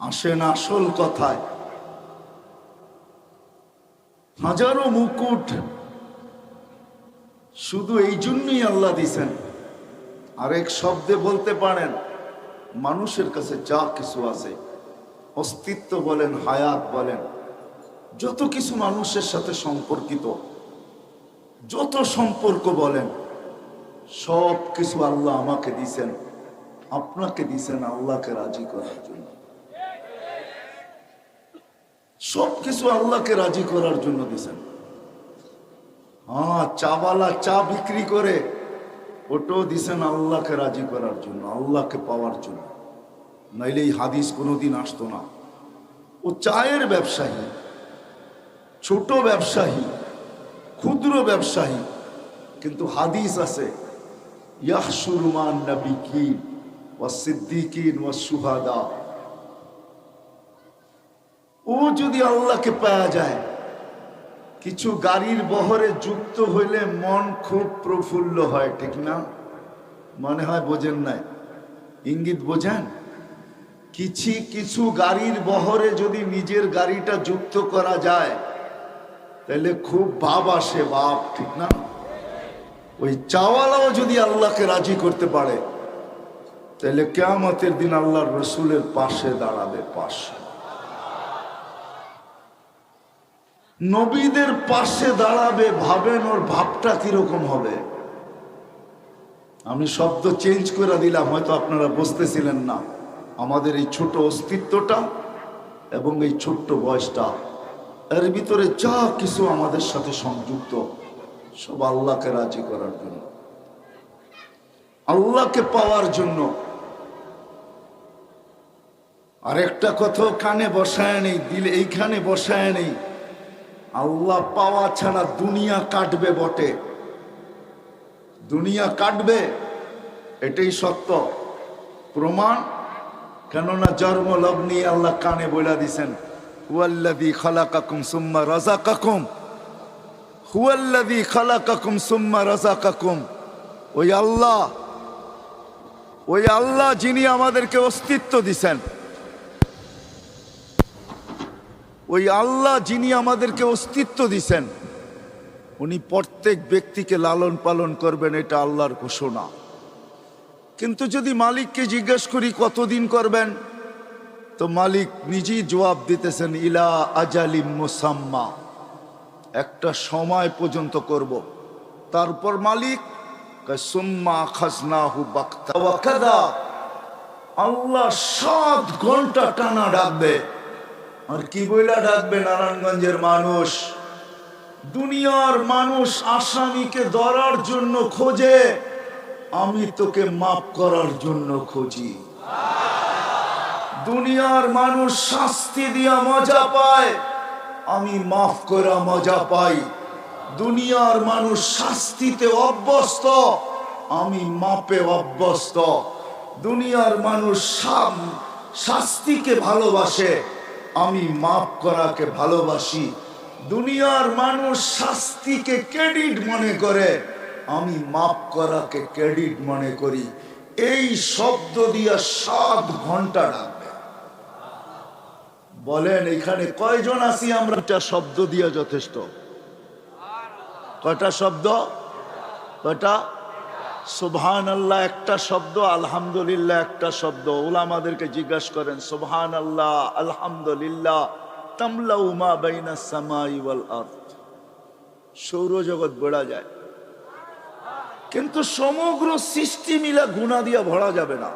আসেন আসল কথায়, হাজারো মুকুট শুধু এই জন্যই আল্লাহ দিছেন। আরেক শব্দে বলতে পারেন, মানুষের কাছে যা কিছু আছে, অস্তিত্ব বলেন, হায়াত বলেন, যত কিছু মানুষের সাথে সম্পর্কিত, যত সম্পর্ক বলেন, সব কিছু আল্লাহ আমাকে দিছেন, আপনাকে দিছেন আল্লাহকে রাজি করার জন্য। সব কিছু আল্লাহকে রাজি করার জন্য দিছেন। হ্যাঁ, চাওয়ালা চা বিক্রি করে, ওটাও দিছেন আল্লাহকে রাজি করার জন্য, আল্লাহকে পাওয়ার জন্য। নাইলে এই হাদিস কোনোদিন আসতো না। ও চায়ের ব্যবসায়ী, ছোট ব্যবসায়ী, ক্ষুদ্র ব্যবসায়ী, কিন্তু হাদিস আছে, ইয়াহশুরু মান নাবিয়্যিন ওয়াস সিদ্দিকিন ওয়াস শুহাদা। ও যদি আল্লাহকে পাওয়া যায়, কিছু গাড়ির বহরে যুক্ত হইলে মন খুব প্রফুল্ল হয়, ঠিক না? মনে হয় বোঝেন নাই, ইঙ্গিত বোঝেন? কিছু গাড়ির বহরে যদি নিজের গাড়িটা যুক্ত করা যায়, তাহলে খুব ভাব আসে, ভাব, ঠিক না? ওই চাওয়ালাও যদি আল্লাহকে রাজি করতে পারে, তাহলে কিয়ামতের দিন আল্লাহর রসুলের পাশে দাঁড়াবে। পাশে নবীদের পাশে দাঁড়াবে, ভাবেন ওর ভাবটা কিরকম হবে। আমি শব্দ চেঞ্জ করে দিলাম, হয়তো আপনারা বুঝতেছিলেন না। আমাদের এই ছোট অস্তিত্বটা এবং এই ছোট্ট বয়সটা, এর ভিতরে যা কিছু আমাদের সাথে সংযুক্ত, সব আল্লাহকে রাজি করার জন্য, আল্লাহকে পাওয়ার জন্য। আর একটা কথাও কানে বসায় নেই, দিলে এইখানে বসায় নেই, আল্লাহ পাওয়া ছাড়া দুনিয়া কাটবে বটে, দুনিয়া কাটবে, এটাই সত্য প্রমাণ। কেননা জন্ম লগ্নি আল্লাহ কানে বলে দিছেন, হুয়াল্লাযী খালাকাকুম সুম্মা রাযাকাকুম, হুয়াল্লাযী খালাকাকুম সুম্মা রাযাকাকুম। ওই আল্লাহ যিনি আমাদেরকে অস্তিত্ব দিছেন, ওই আল্লাহ যিনি আমাদেরকে অস্তিত্ব দিছেন, উনি প্রত্যেক ব্যক্তিকে লালন পালন করবেন, এটা আল্লাহর ঘোষণা। কিন্তু যদি মালিককে জিজ্ঞেস করি কতদিন করবেন, তো মালিক নিজেই জবাব দিতেছেন, ইলা আজালিম মুসাম্মা, একটা সময় পর্যন্ত করব। তারপর মালিক সুম্মা খাজনাহু বাক্তা ওয়া কাদা, আল্লাহ 7 ঘন্টা টানা ডাকবে। আর কি বইলা ডাকবে? নারায়ণগঞ্জের মানুষ, দুনিয়ার মানুষ আসামিকে ধরার জন্য খোঁজে, আমি তোকে মাফ করার জন্য খুঁজি। দুনিয়ার মানুষ শাস্তি দিয়া মজা পায়, আমি মাফ করা মজা পাই। দুনিয়ার মানুষ শাস্তিতে অভ্যস্ত, আমি মাপে অভ্যস্ত। দুনিয়ার মানুষ শাস্তিকে ভালোবাসে, আমি মাফ করাকে ভালোবাসি। দুনিয়ার মানুষ শাস্তিকে ক্রেডিট মনে করে, আমি মাফ করাকে ক্রেডিট মনে করি। এই শব্দ দিয়া 7 ঘন্টা ডাকবে। বলেন এখানে কয়জন আছি আমরা? একটা শব্দ দিয়া যথেষ্ট। কয়টা শব্দ? কয়টা? সুবহানাল্লাহ একটা শব্দ, আলহামদুলিল্লাহ একটা শব্দ। উলামাদেরকে জিজ্ঞাসা করেন, সুবহানাল্লাহ আলহামদুলিল্লাহ তামলাউ মা বাইনাস সামাই ওয়াল আরদ, সৌরজগৎ বেড়া যায়, কিন্তু সমগ্র সৃষ্টি মিলা গুনাহ দিয়া ভরা যাবে না।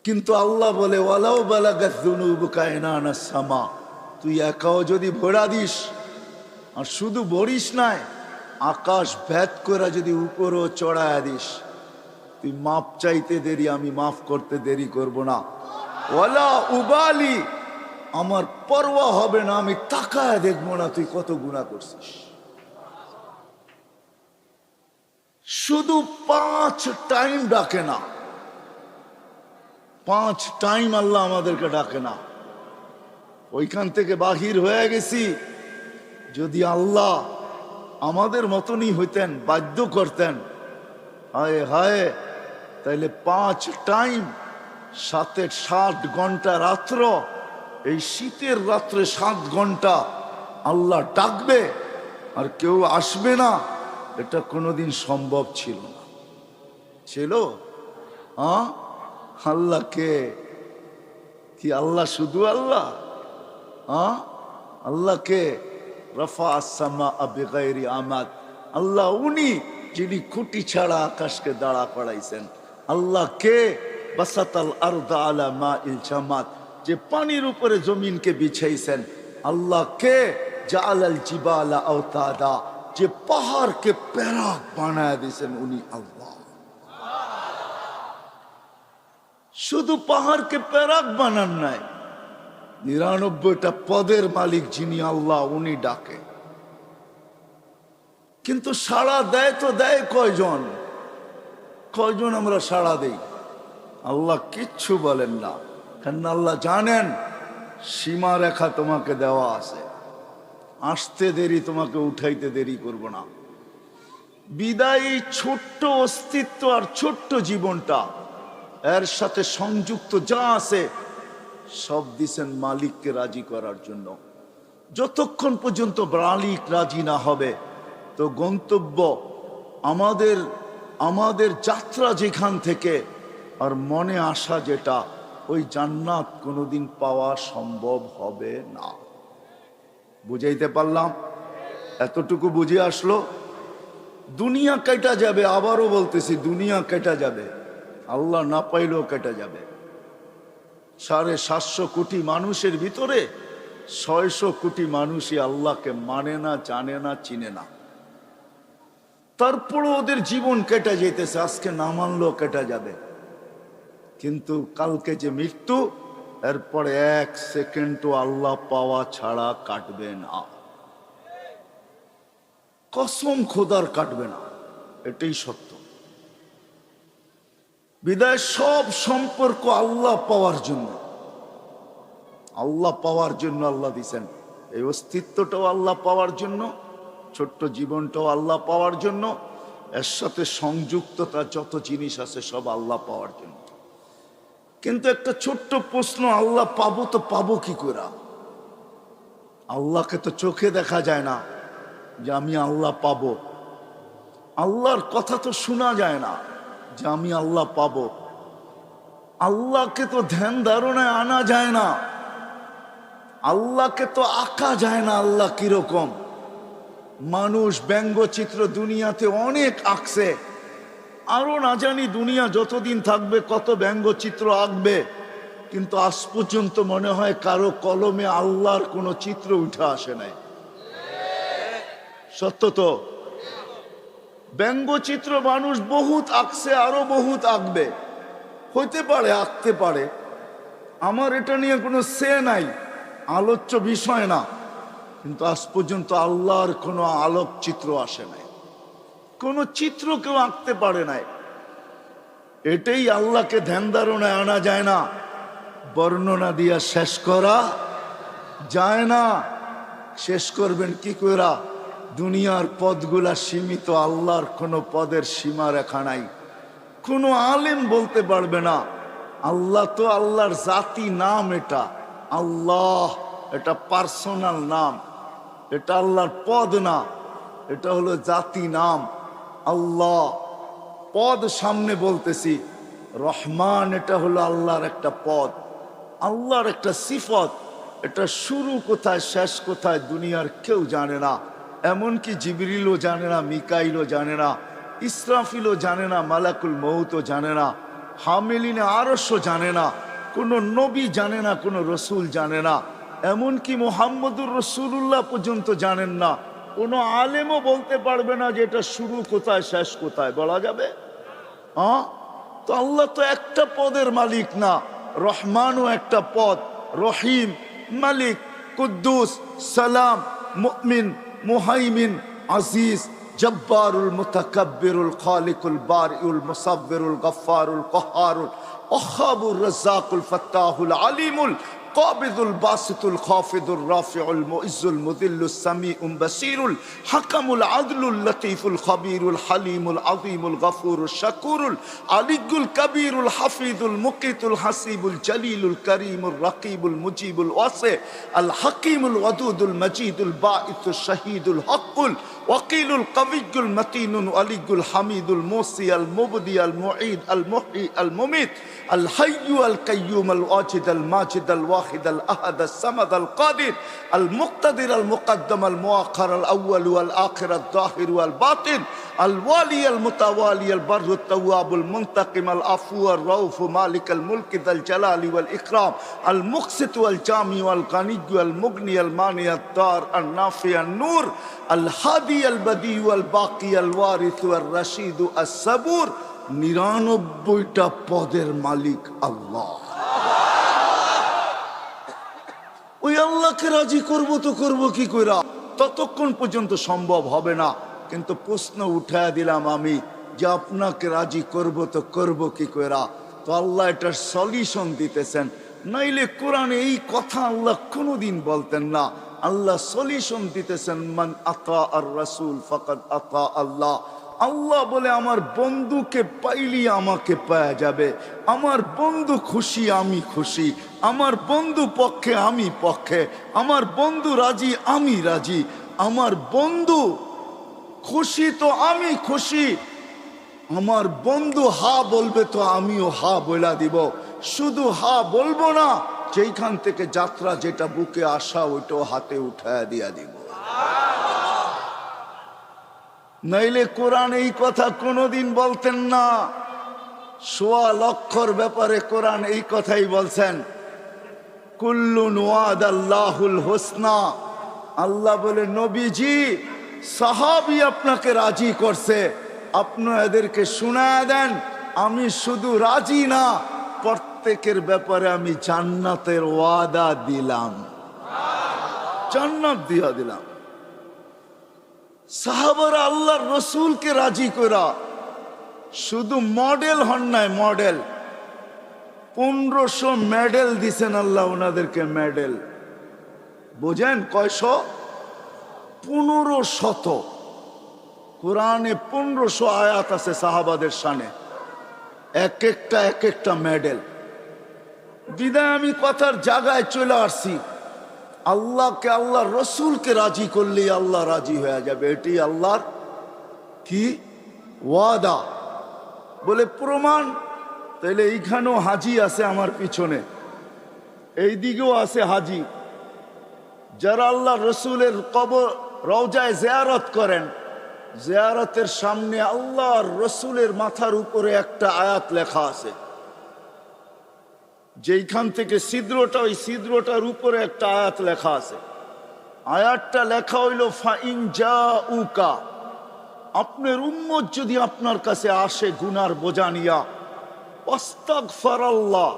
কিন্তু আল্লাহ বলে, ওয়ালাউ বালাগাত যুনুবুকা ইনানাস সামা, তুই একাও যদি ভরা দিস, আর শুধু ভরিস নাই, আকাশ ভেদ করে যদি উপরও চড়ায় দিস, তুই মাপ চাইতে দেরি, আমি মাফ করতে দেরি করব না। ওয়ালা উবালি, আমার পরোয়া হবে না, আমি তাকায় দেখবো না তুই কত গুনাহ করছিস। শুধু 5 টাইম ডাকে না, 5 টাইম আল্লাহ আমাদেরকে ডাকে না। ওইখান থেকে বাহির হয়ে গেছি। যদি আল্লাহ আমাদের মতনই হইতেন, বাধ্য করতেন, হায় হায়, তাইলে 5 টাইম, সাথে 7 ঘন্টা রাত্র, এই শীতের রাত্রে 7 ঘন্টা আল্লাহ ডাকবে আর কেউ আসবে না, এটা কোনোদিন সম্ভব ছিল না। ছিল? আল্লাহ কে? কি আল্লাহ শুধু আল্লাহ? আল্লাহ কে? রফা আসসামা বিগাইরি আমাদ। আল্লাহ উনি যিনি খুঁটি ছাড়া আকাশকে দাঁড়া করাইছেন। আল্লাহ কে? বাসাতাল আরদা আলা মাইল জামাত, যে পানির উপরে জমিনকে বিছাইছেন। আল্লাহ কে? জাআলাল জিবালা আওতাদা, যে পাহাড়কে প্যারাক বানায় দিয়েছেন, উনি আল্লাহ। শুধু পাহাড়কে প্যারাক বানান নাই, 99টা পদের মালিক যিনি আল্লাহ, উনি ডাকে। কিন্তু সাড়া দেয় তো দেয় কয়জন? কয়জন আমরা সাড়া দেই? আল্লাহ কিচ্ছু বলেন না, কারণ আল্লাহ জানেন সীমা রেখা তোমাকে দেওয়া আছে, আসতে দেরি, তোমাকে উঠাইতে দেরি করব না। বিদায়ী ছোট্ট অস্তিত্ব আর ছোট্ট জীবনটা, এর সাথে সংযুক্ত যা আছে সব দিছেন মালিককে রাজি করার জন্য। যতক্ষণ পর্যন্ত মালিক রাজি না হবে, তো গন্তব্য আমাদের যাত্রা যেখান থেকে আর মনে আসা যেটা, ওই জান্নাত কোনোদিন পাওয়া সম্ভব হবে না। বুঝাইতে পারলাম? এতটুকু বুঝে আসলো? দুনিয়া কেটে যাবে, আবারও বলতেছি, দুনিয়া কেটে যাবে, আল্লাহ না পাইলেও কেটে যাবে। 750 কোটি মানুষের ভিতরে 600 কোটি মানুষই আল্লাহকে মানে না, জানে না, চিনে না। তারপরও ওদের জীবন কেটে যেতেছে, আজকে না মানলেও কেটে যাবে। কিন্তু কালকে যে মৃত্যু, এরপরে 1 সেকেন্ডও আল্লাহ পাওয়া ছাড়া কাটবে না। কসম খোদার কাটবে না, এটাই সত্য। বিদায় সব সম্পর্ক আল্লাহ পাওয়ার জন্য, আল্লাহ পাওয়ার জন্য আল্লাহ দিছেন। এই অস্তিত্বটাও আল্লাহ পাওয়ার জন্য, ছোট্ট জীবনটাও আল্লাহ পাওয়ার জন্য, এর সাথে সংযুক্ততা যত জিনিস আছে সব আল্লাহ পাওয়ার জন্য। কিন্তু একটা ছোট্ট প্রশ্ন, আল্লাহ পাবো তো পাবো কি করে? আল্লাহকে তো চোখে দেখা যায় না যে আমি আল্লাহ পাবো। আল্লাহর কথা তো শোনা যায় না যে আমি আল্লাহ পাবো। আল্লাহকে তো ধ্যান ধারণায় আনা যায় না, আল্লাহকে তো আঁকা যায় না। আল্লাহ কিরকম? মানুষ ব্যঙ্গচিত্র দুনিয়াতে অনেক আঁকছে, আরো না জানি দুনিয়া যতদিন থাকবে কত ব্যঙ্গচিত্র আঁকবে, কিন্তু আজ পর্যন্ত মনে হয় কারো কলমে আল্লাহর কোনো চিত্র উঠে আসে নাই। সত্য তো? ব্যঙ্গচিত্র মানুষ বহুত আঁকছে, আরো বহুত আঁকবে, হইতে পারে, আঁকতে পারে। আমার এটা নিয়ে কোনো সে নাই, আলোচ্য বিষয় না। কিন্তু আজ পর্যন্ত আল্লাহর কোনো আলোকচিত্র আসে নাই, কোনো চিত্র কেউ আঁকতে পারে নাই। এটাই আল্লাহকে ধ্যান ধারণায় আনা যায় না, বর্ণনা দিয়া শেষ করা যায় না। শেষ করবেন কি কইরা? দুনিয়ার পদগুলা সীমিত, আল্লাহর কোনো পদের সীমা রেখা নাই। কোনো আলেম বলতে পারবে না আল্লাহ তো আল্লাহর জাতি নাম, এটা আল্লাহ, এটা পার্সোনাল নাম, এটা আল্লাহর পদ না, এটা হলো জাতি নাম। আল্লাহ পদ সামনে বলতেছি, রহমান এটা হলো আল্লাহর একটা পদ, আল্লাহর একটা সিফত। এটা শুরু কোথায় শেষ কোথায় দুনিয়ার কেউ জানে না, এমনকি জিবরিলও জানে না, মিকাইলও জানে না, ইসরাফিলও জানে না, মালাকুল মউতও জানে না, হামিলিনে আরশও জানে না, কোনো নবী জানে না, কোনো রসুল জানে না, এমনকি মুহাম্মদুর রসুল্লাহ পর্যন্ত জানেন না। কোনো আলেমও বলতে পারবে না যে এটা শুরু কোথায় শেষ কোথায়, বলা যাবে? তো আল্লাহ তো একটা পদের মালিক না, রহমানও একটা পদ, রহিম, মালিক, কুদ্দুস, সালাম, মুমিন, মুহাইমিন, আজিজ, জব্বারুল মুতাকাব্বিরুল খালিকুল বারিউল মুসাব্বিরুল গফফারুল কহারুল ওয়াহাবুর রাজ্জাকুল ফাত্তাহুল আলিমুল قابض الباسط الخافض الرافع المعز المذل السميع بصير الحكم العدل اللطيف الخبير الحليم العظيم الغفور الشكور العلي الكبير الحفيظ المقيت الحسيب الجليل الكريم الرقيب المجيب الواسع الحكيم الودود المجيد الباعث الشهيد الحق الوكيل القوي المتين الولي الحميد الموصي المبدي المعيد المحيي المميت الحي القيوم الواجد الماجد الواحد الأحد الصمد القادر المقتدر المقدم المؤخر الأول والآخر الظاهر والباطن الوالي المتوالي البر التواب المنتقم العفو الرؤوف مالك الملك ذا الجلال والإكرام المقسط والجامع والغني والمغني المانع الدار النافع النور الهادي البديع والباقي الوارث والرشيد الصبور 99টা পদের মালিক আল্লাহ। ওই আল্লাহকে রাজি করব তো করব কি কইরা? ততক্ষণ পর্যন্ত সম্ভব হবে না। কিন্তু প্রশ্ন উঠায় দিলাম আমি যে আপনাকে রাজি করব তো করব কি কইরা? তো আল্লাহ এটার সলিউশন দিতেছেন। নাইলে কোরআনে এই কথা আল্লাহ কোনোদিন বলতেন না। আল্লাহ সলিউশন দিতেছেন, মান আতা আর রাসূল ফাকাদ আতা আল্লাহ। আল্লাহ বলে আমার বন্ধুকে পাইলি আমাকে পাওয়া যাবে, আমার বন্ধু খুশি আমি খুশি, আমার বন্ধু পক্ষে আমি পক্ষে, আমার বন্ধু রাজি আমি রাজি, আমার বন্ধু খুশি তো আমি খুশি, আমার বন্ধু হা বলবে তো আমিও হা বইলা দিব। শুধু হা বলবো না, যেইখান থেকে যাত্রা যেটা বুকে আসা ওইটাও হাতে উঠায়া দিয়া দিব। নাইলে কোরআন এই কথা কোনোদিন বলতেন না। ১৬ লক্ষর ব্যাপারে কোরআন এই কথাই বলছেন, কুল্লুন ওয়াদাল্লাহুল হোসনা। আল্লাহ বলে নবীজি সাহাবী আপনাকে রাজি করছে, আপনি এদেরকে শুনায়া দেন আমি শুধু রাজি না, প্রত্যেকের ব্যাপারে আমি জান্নাতের ওয়াদা দিলাম, জান্নাত দিয়া দিলাম। সাহাবারা আল্লাহর রসুলকে রাজি করা শুধু মডেল হন নাই, মডেল 1500 মেডেল দিছেন আল্লাহ ওনাদেরকে, মেডেল বোঝেন কয়শো? 1500। কোরআনে 1500 আয়াত আছে সাহাবাদের শানে, এক একটা মেডেল। বিদায় আমি কথার জায়গায় চলে আসছি, আল্লাহকে আল্লাহর রসুলকে রাজি করলেই আল্লাহ রাজি হয়ে যাবে, এটি আল্লাহর কি ওয়াদা। বলে প্রমাণ? তাইলে এইখানেও হাজি আছে আমার পিছনে, এই দিকেও আছে হাজি। যারা আল্লাহ রসুলের কবর রওজায় জিয়ারত করেন, জিয়ারতের সামনে আল্লাহর রসুলের মাথার উপরে একটা আয়াত লেখা আছে, যেইখান থেকে ছিদ্রটা, ওই ছিদ্রটার উপরে একটা আয়াত লেখা আছে। আয়াতটা লেখা হইল ফাইন জাউকা, আপনার উম্মত যদি আপনার কাছে আসে গুনার বোঝা নিয়া, ওয়াস্তাগফারাল্লাহ,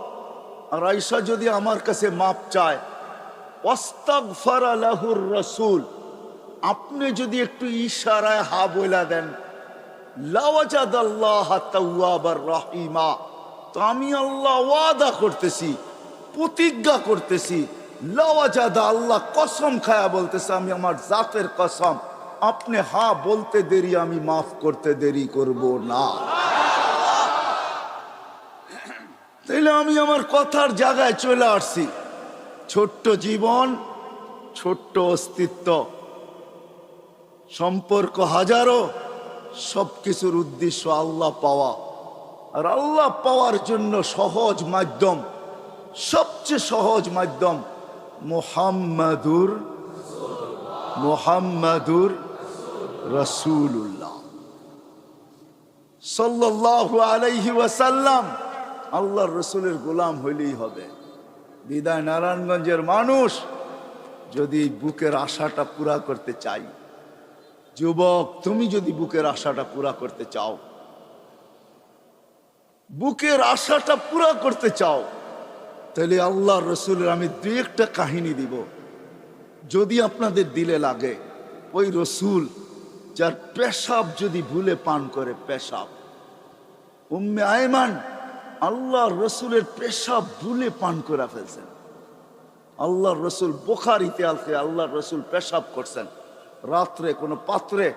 আর আয়েশা যদি আমার কাছে মাপ চায়, ওয়াস্তাগফারা লাহুর রাসূল, আপনি যদি একটু ইশারায় হা বইলা দেন, লাওয়াজাদাল্লাহ তাওয়াবার রাহিমা, তো আমি আল্লাহ ওয়াদা করতেছি, প্রতিজ্ঞা করতেছি, লাওয়াজাদা, আল্লাহ কসম খায়া বলতেছে, আমি আমার জাতের কসম, আপনি হা বলতে দেরি আমি মাফ করতে দেরি করব না। তাইলে আমি আমার কথার জায়গায় চলে আসছি। ছোট্ট জীবন, ছোট্ট অস্তিত্ব, সম্পর্ক হাজারো, সবকিছুর উদ্দেশ্য আল্লাহ পাওয়া। আর আল্লাহ পাওয়ার জন্য সহজ মাধ্যম, সবচেয়ে সহজ মাধ্যম মুহাম্মাদুর রাসূলুল্লাহ সাল্লাল্লাহু আলাইহি ওয়াসাল্লাম। আল্লাহর রসুলের গোলাম হইলেই হবে। বিদায় নারায়ণগঞ্জের মানুষ যদি বুকের আশাটা পুরা করতে চাই, যুবক তুমি যদি বুকের আশাটা পুরা করতে চাও, বুকের আশাটা পুরা করতে চাও, তাহলে আল্লাহর রসুলের আমি দুই একটা কাহিনী দিব, যদি আপনাদের দিলে লাগে। ওই রসুল যার পেশাব যদি ভুলে পান করে পেশাব। উম্মে আয়মান আল্লাহ রসুলের পেশাব ভুলে পান করে ফেলছেন। আল্লাহ রসুল বুখারীতে আছে, আল্লাহ রসুল পেশাব করছেন রাত্রে কোনো পাত্রে।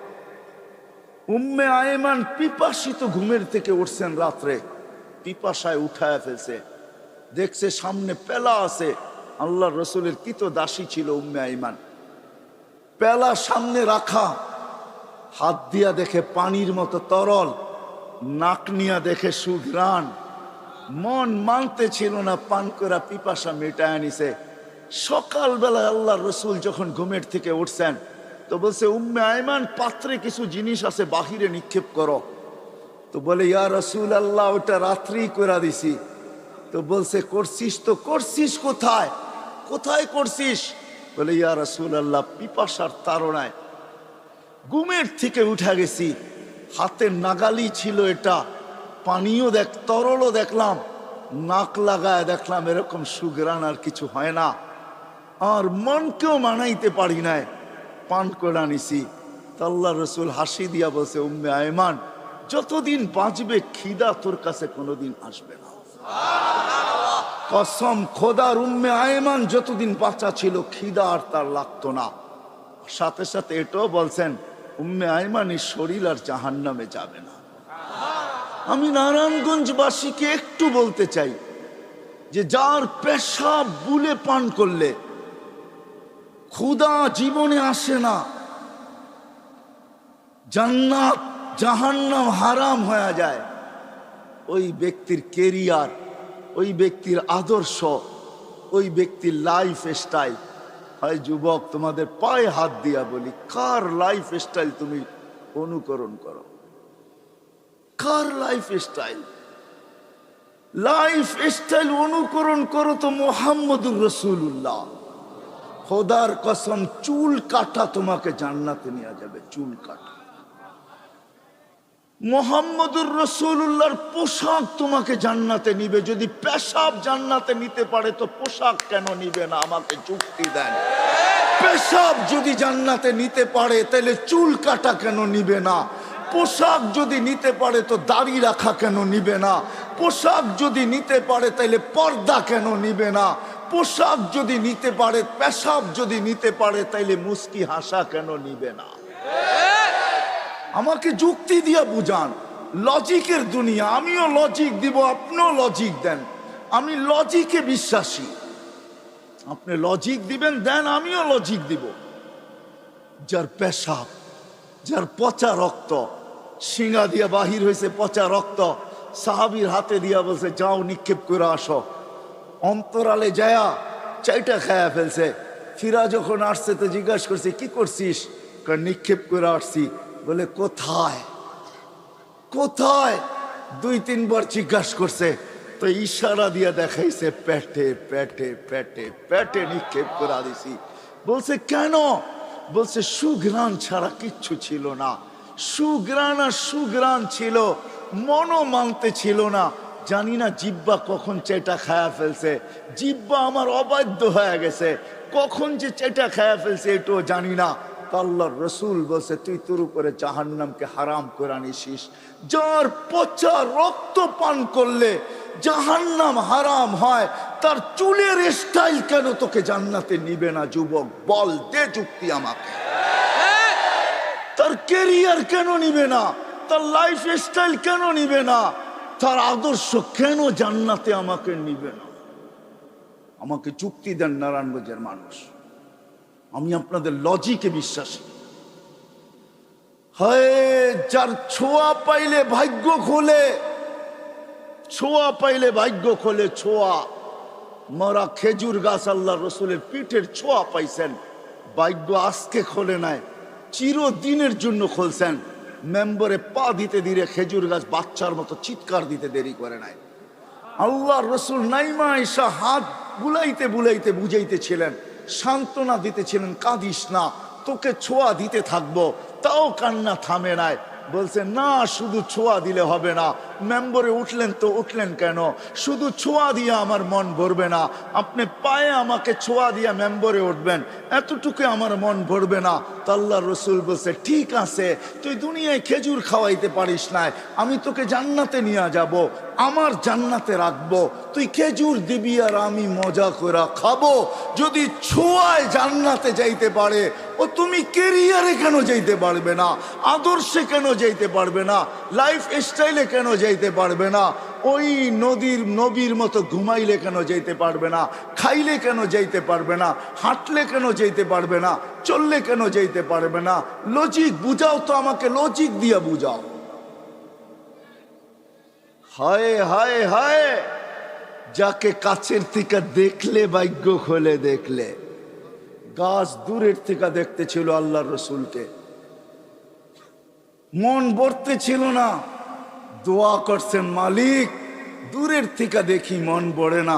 উম্মে আয়মান পিপাসিত ঘুমের থেকে উঠছেন রাত্রে, পিপাসায় উঠায় ফেলছে, দেখছে সামনে পেলা আছে। আল্লাহ রসুলের কৃত দাসী ছিল উম্মে আয়মান। পেলা সামনে রাখা, হাত দিয়া দেখে পানির মতো তরল, নাক নিয়া দেখে সুঘ্রাণ। মন মানতে ছিল না, পান করা পিপাসা মেটায় নিছে। সকালবেলা আল্লাহ রসুল যখন ঘুমের থেকে উঠছেন তো বলছে, উম্মে আয়মান পাত্রে কিছু জিনিস আছে, বাহিরে নিক্ষেপ করো। তো বলে, ইয়া রসুল আল্লাহ, ওটা রাত্রি করে দিছি। তো বলছে, করছিস তো করছিস কোথায়, কোথায় করছিস? বলে, ইয়া রসুল আল্লাহ, পিপাসার তাড়নায় ঘুমের থেকে উঠা গেছি, হাতের নাগালি ছিল এটা, পানিও তরলও দেখলাম, নাক লাগায় দেখলাম এরকম সুঘ্রাণ আর কিছু হয় না, আর মনকেও মানাইতে পারি নাই, পান করে নিছি। আল্লাহ রসুল হাসি দিয়া বলছে, উম্মে আয়মান, যতদিন বাঁচবে খিদা তোর কাছে কোনোদিন আসবে না। কসম খোদার, উম্মে আয়মান যতদিন বাঁচা ছিল খিদা আর তার লাগতো না। সাথে সাথে এটাও বলছেন, উম্মে আয়মানের শরীর আর জাহান্নামে যাবে না। আমি নারায়ণগঞ্জবাসীকে একটু বলতে চাই যে যার পেশাব বুলে পান করলে ক্ষুধা জীবনে আসে না, জান্নাত জাহান্নাম হারাম হয়ে যায়, ওই ব্যক্তির কেরিয়ার, ওই ব্যক্তির আদর্শ, ওই ব্যক্তির লাইফ স্টাইল হয়। যুবক, তোমাদের পায়ে হাত দিয়া বলি, কার লাইফ স্টাইল তুমি অনুকরণ করো? কার লাইফ স্টাইল? লাইফ স্টাইল অনুকরণ করো তো মুহাম্মদুর রাসূলুল্লাহ। খোদার কসম, চুল কাটা তোমাকে জান্নাতে নিয়ে যাবে, চুল কাটা। মুহাম্মদুর রাসূলুল্লাহর পোশাক তোমাকে জান্নাতে নিবে। যদি পেশাব জান্নাতে নিতে পারে তো পোশাক কেন নিবে না? আমাকে যুক্তি দেন। পেশাব যদি জান্নাতে নিতে পারে তাহলে চুল কাটা কেন নিবে না? পোশাক যদি নিতে পারে তো দাড়ি রাখা কেন নিবে না? পোশাক যদি নিতে পারে তাহলে পর্দা কেন নিবে না? পোশাক যদি নিতে পারে, পেশাব যদি নিতে পারে তাইলে মুস্কি হাসা কেন নিবে না? আমাকে যুক্তি দিয়া বুঝান। লজিকের দুনিয়া, আমিও লজিক দিব, আপনিও লজিক দেন। আমি লজিকে বিশ্বাসী, আপনি লজিক দিবেন দেন, আমিও লজিক দিব। যার পেশাব, যার পচা রক্ত, শিঙা দিয়া বাহির হয়েছে পচা রক্ত, সাহাবীর হাতে দিয়া বলছে, যাও নিক্ষেপ করে আসো। অন্তরালে যায়া চাইটা খায়া ফেলছে। ফিরা যখন আসছে তো জিজ্ঞাসা করছে, কি করছিস? নিক্ষেপ করে আসছি। বলে, কোথায় কোথায়? 2-3 বার জিজ্ঞাসা করছে তো ইশারা দিয়া দেখাইছে, পেটে পেটে পেটে পেটে নিক্ষেপ করে দিছি। বলছে, কেন? বলছে, সুঘ্রাণ ছাড়া কিচ্ছু ছিল না। সুঘ্রাণ আর সুঘ্রাণ ছিল, মনও মানতে ছিল না। জানি না জিব্বা কখন চেটা খায়া ফেলছে, জিব্বা আমার অবাধ্য হয়ে গেছে, কখন যে চেটা খায়া ফেলছে এটাও জানি না। আল্লাহর রসুল বলছে, তুই তোর উপরে জাহান্নামকে হারাম করে নিছিস। যার পচা রক্ত পান করলে জাহান্নাম হারাম হয়, তার চুলের স্টাইল কেন তোকে জান্নাতে নিবে না? যুবক বল, দে যুক্তি আমাকে। তার কেরিয়ার কেন নিবে না? তার লাইফ স্টাইল কেন নিবে না? তার আদর্শ কেন জান্নাতে আমাকে নিবে না? আমাকে যুক্তি দেন নারায়ণগঞ্জের মানুষ। আমি আপনাদের লজিকে বিশ্বাসী। হয় যার ছোঁয়া পাইলে ভাগ্য খোলে, ছোঁয়া পাইলে ভাগ্য খোলে। ছোঁয়া, মরা খেজুর গাছ আল্লাহ রসুলের পিঠের ছোঁয়া পাইছেন, ভাগ্য আজকে খোলে নাই, চিরদিনের জন্য খুলছেন। মেম্বরে পা দিতে দিলে খেজুর গাছ বাচ্চার মতো চিৎকার দিতে দেরি করে নাই। আল্লাহ রসুল নাইমা ঈশা হাত বুলাইতে বুলাইতে বুঝাইতেছিলেন, সান্ত্বনা দিতেছিলেন, কাঁদিস না, তোকে ছোঁয়া দিতে থাকবো। তাও কান্না থামে নাই। বলছে না, শুধু ছোঁয়া দিলে হবে না। মেম্বরে উঠলেন তো উঠলেন কেন? শুধু ছোঁয়া দিয়ে আমার মন ভরবে না, আপনি পায়ে আমাকে ছোঁয়া দিয়ে মেম্বরে উঠবেন, এতটুকু আমার মন ভরবে না। তো আল্লাহ রসুল বলছে ঠিক আছে, তুই দুনিয়ায় খেজুর খাওয়াইতে পারিস না, আমি তোকে জান্নাতে নিয়ে যাব, আমার জান্নাতে রাখবো, তুই খেজুর দিবি আর আমি মজা করে খাবো। যদি ছোঁয়ায় জান্নাতে যাইতে পারে, ও তুমি কেরিয়ারে কেন যাইতে পারবে না? আদর্শে কেন যাইতে পারবে না? লাইফ স্টাইলে কেন যাইতে পারবে না? ওই নবীর মতো ঘুমাইলে কেন যাইতে পারবে না? খাইলে কেন যাইতে পারবে না? হাঁটলে কেন যাইতে পারবে না? চললে কেন যাইতে পারবে না? লজিক বুঝাও তো, আমাকে লজিক দিয়া বুঝাও। হায় হায় হায়, যাকে কাছের থেকে দেখলে ভাগ্য খোলে দেখলে। গাছ দূরের থেকে দেখতে ছিল আল্লাহর রসুলকে, মন ভরতে ছিল না, দোয়া করছেন মালিক দূরের থেকে দেখি মন ভরে না,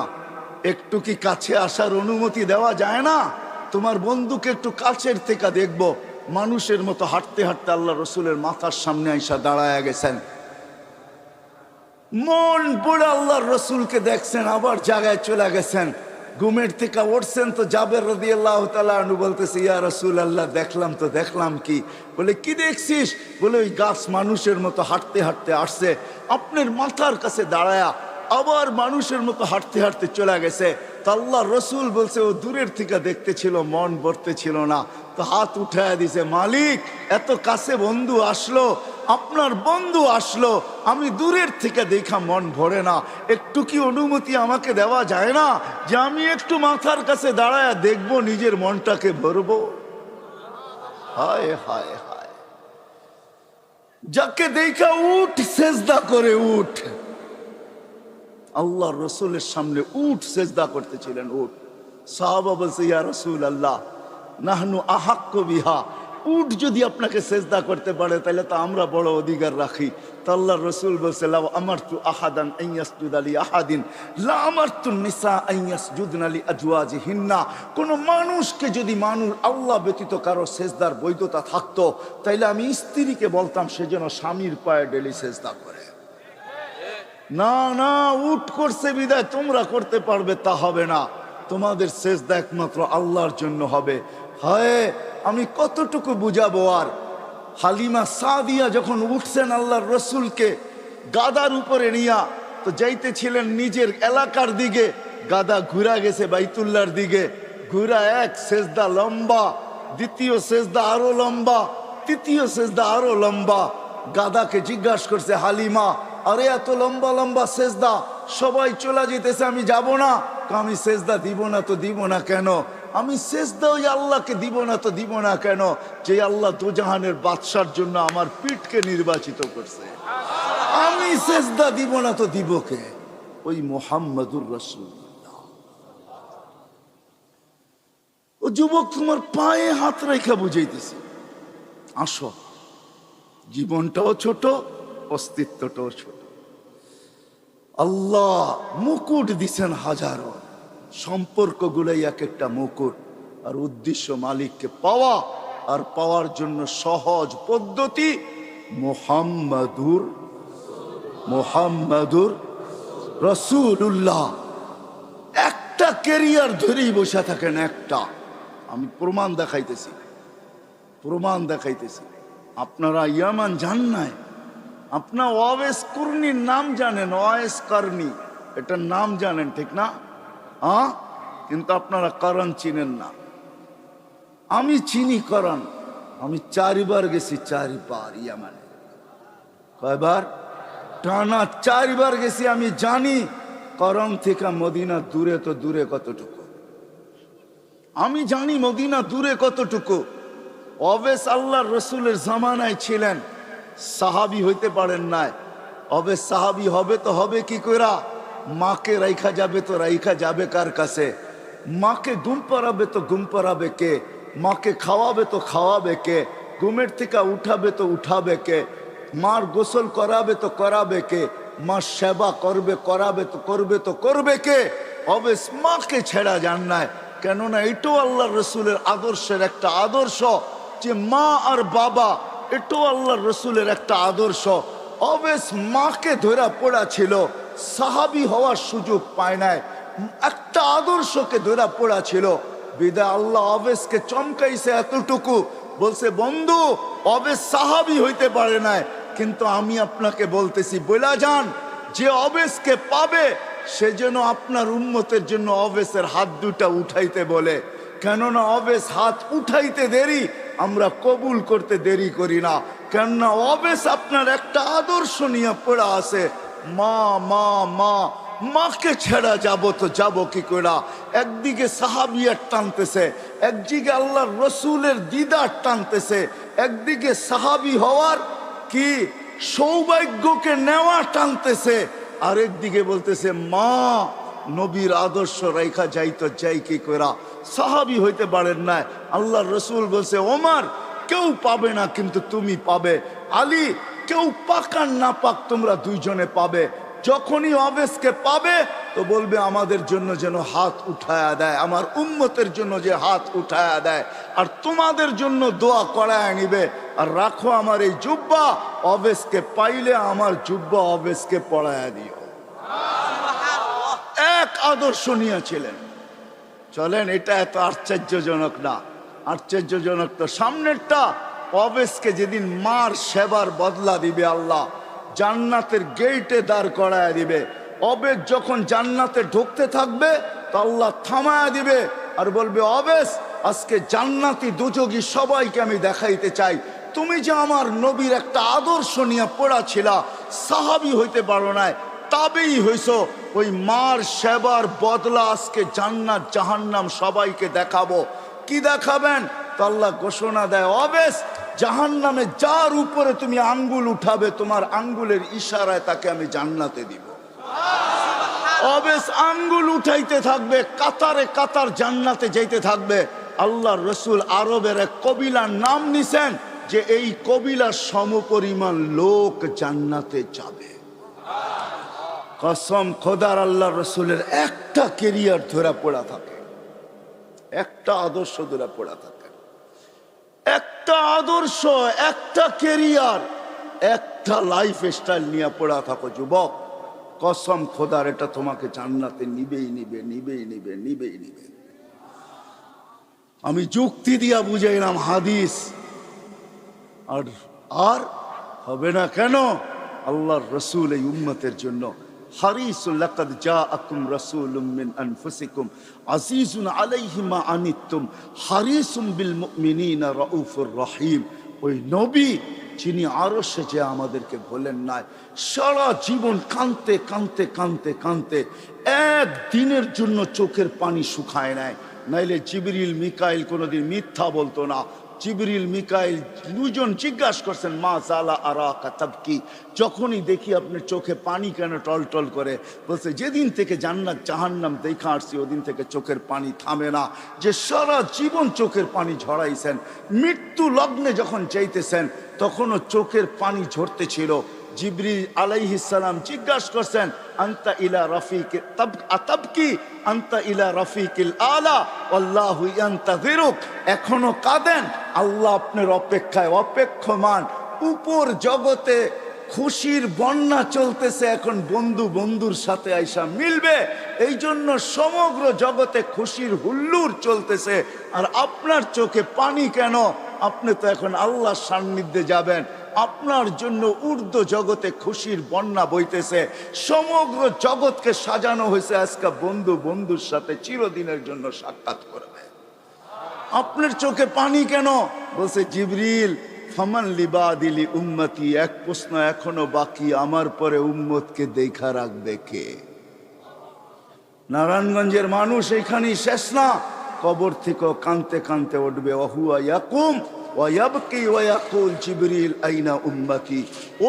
একটু কি কাছে আসার অনুমতি দেওয়া যায় না? তোমার বন্ধুকে একটু কাছের থেকে দেখবো। মানুষের মতো হাঁটতে হাঁটতে আল্লাহ রসুলের মাথার সামনে আইসা দাঁড়ায় গেছেন, মন পড়ে আল্লাহর রসুলকে দেখছেন, আবার জায়গায় চলে গেছেন। ঘুমের থেকে উঠছেন তো জাবের রাদিয়াল্লাহু তাআলা আনহু বলতেছে, ইয়া রাসূলুল্লাহ দেখলাম তো দেখলাম কি? বলে কি দেখছিস? বলে ওই গাছ মানুষের মতো হাঁটতে হাঁটতে আসছে, আপনার মাথার কাছে দাঁড়ায়া আবার মানুষের মতো হাঁটতে হাঁটতে চলে গেছে। তো আল্লাহ রসুল বলছে ও দূরের থেকে দেখতে ছিল, মন ভরতে ছিল না। তো হাত উঠায় দিছে, মালিক এত কাছে বন্ধু আসলো, আপনার বন্ধু আসলো, আমি দূরের থেকে দেখা মন ভরে না, একটু কি অনুমতি আমাকে দেওয়া যায় না যে আমি একটু মাথার কাছে দাঁড়ায় দেখবো, নিজের মনটাকে ভরবো? হায় হায় হায়, যাকে দেখা উঠ সেজদা করে উঠ। আল্লাহ রসুলের সামনে উঠ সেজদা করতেছিলেন, উঠ। সাহাবা বলছে, ইয়া রাসূলুল্লাহ নাহনু আহাক্কু বিহা, উট যদি আপনাকে সেজদা করতে পারে তাহলে তো আমরা বড় অধিকার রাখি। তো আল্লাহর রসুল বলছে, লাউ আমারতু আহাদান আন ইয়াসজুদা লি আহাদিন লা আমারতু নিসা আন ইয়াসজুদনা লি আজওয়াজিহিন্না। কোন মানুষকে যদি আল্লাহ ব্যতীত কারো সেজদার বৈধতা থাকতো, তাইলে আমি স্ত্রীকে বলতাম সে যেন স্বামীর পায়ে ডেলি সেজদা করে। না না, উট করছে বিদায় তোমরা করতে পারবে তা হবে না, তোমাদের সেজদা একমাত্র আল্লাহর জন্য হবে। হায়, আমি কতটুকু বুঝাবো আর? হালিমা সাদিয়া যখন উঠছেন আল্লাহর রসুলকে গাদার উপরে নিয়া, তো যাইতেছিলেন নিজের এলাকার দিকে, গাদা ঘুরা গেছে বাইতুল্লাহর দিকে, ঘুরা এক সেজদা লম্বা, দ্বিতীয় সেজদা আরো লম্বা, তৃতীয় সেজদা আরো লম্বা। গাদাকে জিজ্ঞাসা করছে হালিমা, আরে এত লম্বা লম্বা সেজদা, সবাই চলে যেতেছে, আমি যাব না। আমি সেজদা দিব না তো দিব না কেন? আমি সেজদা ওই আল্লাহকে দিব না তো দিব না কেন, যে আল্লাহ দুজাহানের বাদশার জন্য আমার পিঠকে নির্বাচিত করছে। আমি সেজদা দিব না তো দিব কে? ওই মুহাম্মাদুর রাসূলুল্লাহ। ও যুবক, তোমার পায়ে হাত রেখা বুঝাইতেছি, আসো। জীবনটাও ছোট, অস্তিত্বটাও ছোট। আল্লাহ মুকুট দিছেন হাজারো, সম্পর্কগুলাই এক একটা মুকুট, আর উদ্দেশ্য মালিককে পাওয়া, আর পাওয়ার জন্য সহজ পদ্ধতি মুহাম্মাদুর রাসূলুল্লাহ। একটা ক্যারিয়ার ধরেই বসে থাকেন, একটা। আমি প্রমাণ দেখাইতেছি। আপনারা ইয়ামান জান নাই, আপনার ওয়াইস কুরনির নাম জানেন, ওয়াইস কারনি এটার নাম জানেন, ঠিক না? কিন্তু আপনারা করণ চিনেন না। আমি চিনি করণ, আমি 4 বার গেছি, 4 বার ইয়ামানে। কয়বার? টানা 4 বার গেছি। আমি জানি করণ থেকে মদিনা দূরে তো দূরে কতটুকু, আমি জানি মদিনা দূরে কতটুকু। অবেস আল্লাহর রসুলের জামানায় ছিলেন, সাহাবি হইতে পারেন নাই। অবেস সাহাবি হবে তো হবে কি কইরা? মাকে রাইখা যাবে তো রাইখা যাবে কার কাছে? মাকে ঘুম পাড়াবে তো ঘুম পাড়াবে কে? মাকে খাওয়াবে তো খাওয়াবে কে? ঘুমের থেকে উঠাবে তো উঠাবে কে? মার গোসল করাবে তো করাবে কে? মার সেবা করাবে তো করবে কে? অবেস মাকে ছেড়া যান নাই। কেননা এটাও আল্লাহর রসুলের আদর্শের একটা আদর্শ, যে মা আর বাবা এটাও আল্লাহ রসুলের একটা আদর্শ। অবেস মাকে ধরা পড়া ছিল, সাহাবি হওয়ার সুযোগ পায় নাই, একটা আদর্শকে ধরা পড়া ছিল। বিদায় আল্লাহ অবেসকে চমকাইছে এতটুকু, বলছে বন্ধু অবেস সাহাবি হইতে পারে নাই, কিন্তু আমি আপনাকে বলতেছি বলা যান, যে অবেসকে পাবে সে যেন আপনার উম্মতের জন্য অবেসের হাত দুটা উঠাইতে বলে। কেননা অবেস হাত উঠাইতে দেরি, আমরা কবুল করতে দেরি করি না। কেননা অবেস আপনার একটা আদর্শ নিয়ে পড়া আছে, মা মা মা, মাকে ছেড়া যাব তো যাব কি করে। একদিকে সাহাবিয়ার টানতেছে, একদিকে আল্লাহর রসুলের দিদার টানতেছে, একদিকে সাহাবি হওয়ার কি সৌভাগ্যকে নেওয়া টানতেছে, আরেকদিকে বলতেছে মা নবীর আদর্শ রাইখা যাইতো যাই কি করা। সাহাবি হইতে পারেন না, আল্লাহর রসুল বলছে ওমর কেউ পাবে না কিন্তু তুমি পাবে, আলী কেউ পাক আর না পাক তোমরা দুইজনে পাবে। যখনই অবেসকে পাবে তো বলবে আমাদের জন্য যেন হাত উঠায়া দেয়, আমার উম্মতের জন্য যে হাত উঠায়া দেয়, আর তোমাদের জন্য দোয়া করায় নিবে। আর রাখো আমার এই জুব্বা, অবেসকে পাইলে আমার জুব্বা অবেসকে পড়ায়া দিও। এক আদর্শ নিয়েছিলেন। চলেন, এটা এত আশ্চর্যজনক না, আশ্চর্যজনক তো সামনেরটা। অবেসকে যেদিন মার সেবার বদলা দিবে আল্লাহ, জান্নাতের গেটে দাঁড় করায় দিবে। অবেস যখন জান্নাতে ঢুকতে থাকবে তো আল্লাহ থামায়া দিবে আর বলবে অবেস আজকে জান্নাতি দুযোগী সবাইকে আমি দেখাইতে চাই, তুমি যে আমার নবীর একটা আদর্শ নিয়ে পড়া ছিলা, সাহাবি হইতে পারো নাই, তাবেই হইছো, ওই মার সেবার বদলা আজকে জান্নাত জাহান্নাম সবাইকে দেখাবো। কি দেখাবেন? তো আল্লাহ ঘোষণা দেয় অবেস জাহান্নামে যার উপরে তুমি আঙ্গুল উঠাবে তোমার আঙ্গুলের ইশারায় তাকে আমি জান্নাতে দিব। অবেস আঙ্গুল উঠাইতে থাকবে, কাতারে কাতার জান্নাতে যাইতে থাকবে। আল্লাহর রসুল আরবের এক কবিলার নাম নিছেন যে এই কবিলার সমপরিমাণ লোক জান্নাতে যাবে। কসম খোদার, আল্লাহর রসুলের একটা কেরিয়ার ধরা পড়া থাকে, একটা আদর্শ ধরা পড়া থাকে, একটা আদর্শ, একটা কেরিয়ার, একটা লাইফ স্টাইল নিয়ে পড়া থাকো যুবক। কসম খোদার, এটা তোমাকে জান্নাতে নিবেই নিবে, নিবেই নিবে, নিবেই নিবে। আমি যুক্তি দিয়া বুঝাইলাম হাদিস, আর আর হবে না কেন? আল্লাহর রসুল এই উম্মতের জন্য হারিসুল লাকাদ জাআকুম রাসূলুম মিন আনফুসিকুম আজিজুন আলাইহি মা আনিতুম হারিসুম বিল মুমিনিনা রাউফুর রহিম। ওই নবী যিনি আরশে যে আমাদেরকে বলেন নাই, সারা জীবন কাঁদতে কাঁদতে কাঁদতে কাঁদতে একদিনের জন্য চোখের পানি শুকায় নাই। নাইলে জিবরিল মিকাইল কোনোদিন মিথ্যা বলতো না। জিবরিল মিকাইল দুজন জিজ্ঞাসা করছেন মা জালা আরাকা তাবকি, যখনই দেখি আপনার চোখে পানি কেন টলটল করে? বলছে যেদিন থেকে জান্নাত জাহান্নাম দেখা আসছি ওদিন থেকে চোখের পানি থামে না। যে সারা জীবন চোখের পানি ঝরাইছেন, মৃত্যু লগ্নে যখন চাইতেছেন তখনও চোখের পানি ঝরতে ছিল। জিবরিল আলাইহিস সালাম জিজ্ঞাসা করছেন আনতা ইলা রাফিক তাবকি আনতা ইলা রাফিকিল আলা আল্লাহু ইয়ান্তাযিরুক। এখনো কাঁদেন? আল্লাহ আপনার অপেক্ষায় অপেক্ষমান। উপর জগতে খুশির বন্যা চলতেছে, এখন বন্ধু বন্ধুর সাথে আইসা মিলবে, এই জন্য সমগ্র জগতে খুশির হুল্লোড় চলতেছে। আর আপনার চোখে পানি কেন? আপনি তো এখন আল্লাহর সান্নিধ্যে যাবেন, আপনার জন্য ঊর্ধ্ব জগতে খুশির বন্যা বইতেছে। সমগ্র জগৎকে সাজানো হয়েছে আজকে বন্ধু বন্ধুর সাথে চিরদিনের জন্য সাক্ষাৎ করবে। আপনার চোখে পানি কেন? বলছে জিবরিল ফামান লিবাদিলি উম্মতি, এক প্রশ্ন এখনো বাকি, আমার পরে উম্মতকে দেখা রাখবে কে? নারায়ণগঞ্জের মানুষ এইখানেই শেষ না, কবর থেকে কানতে কানতে উঠবে ওয়াহুয়া ইয়াকুম ওয়ায়াবকি ওয়ায়াকুল জিবরিল আইনা উম্মতি।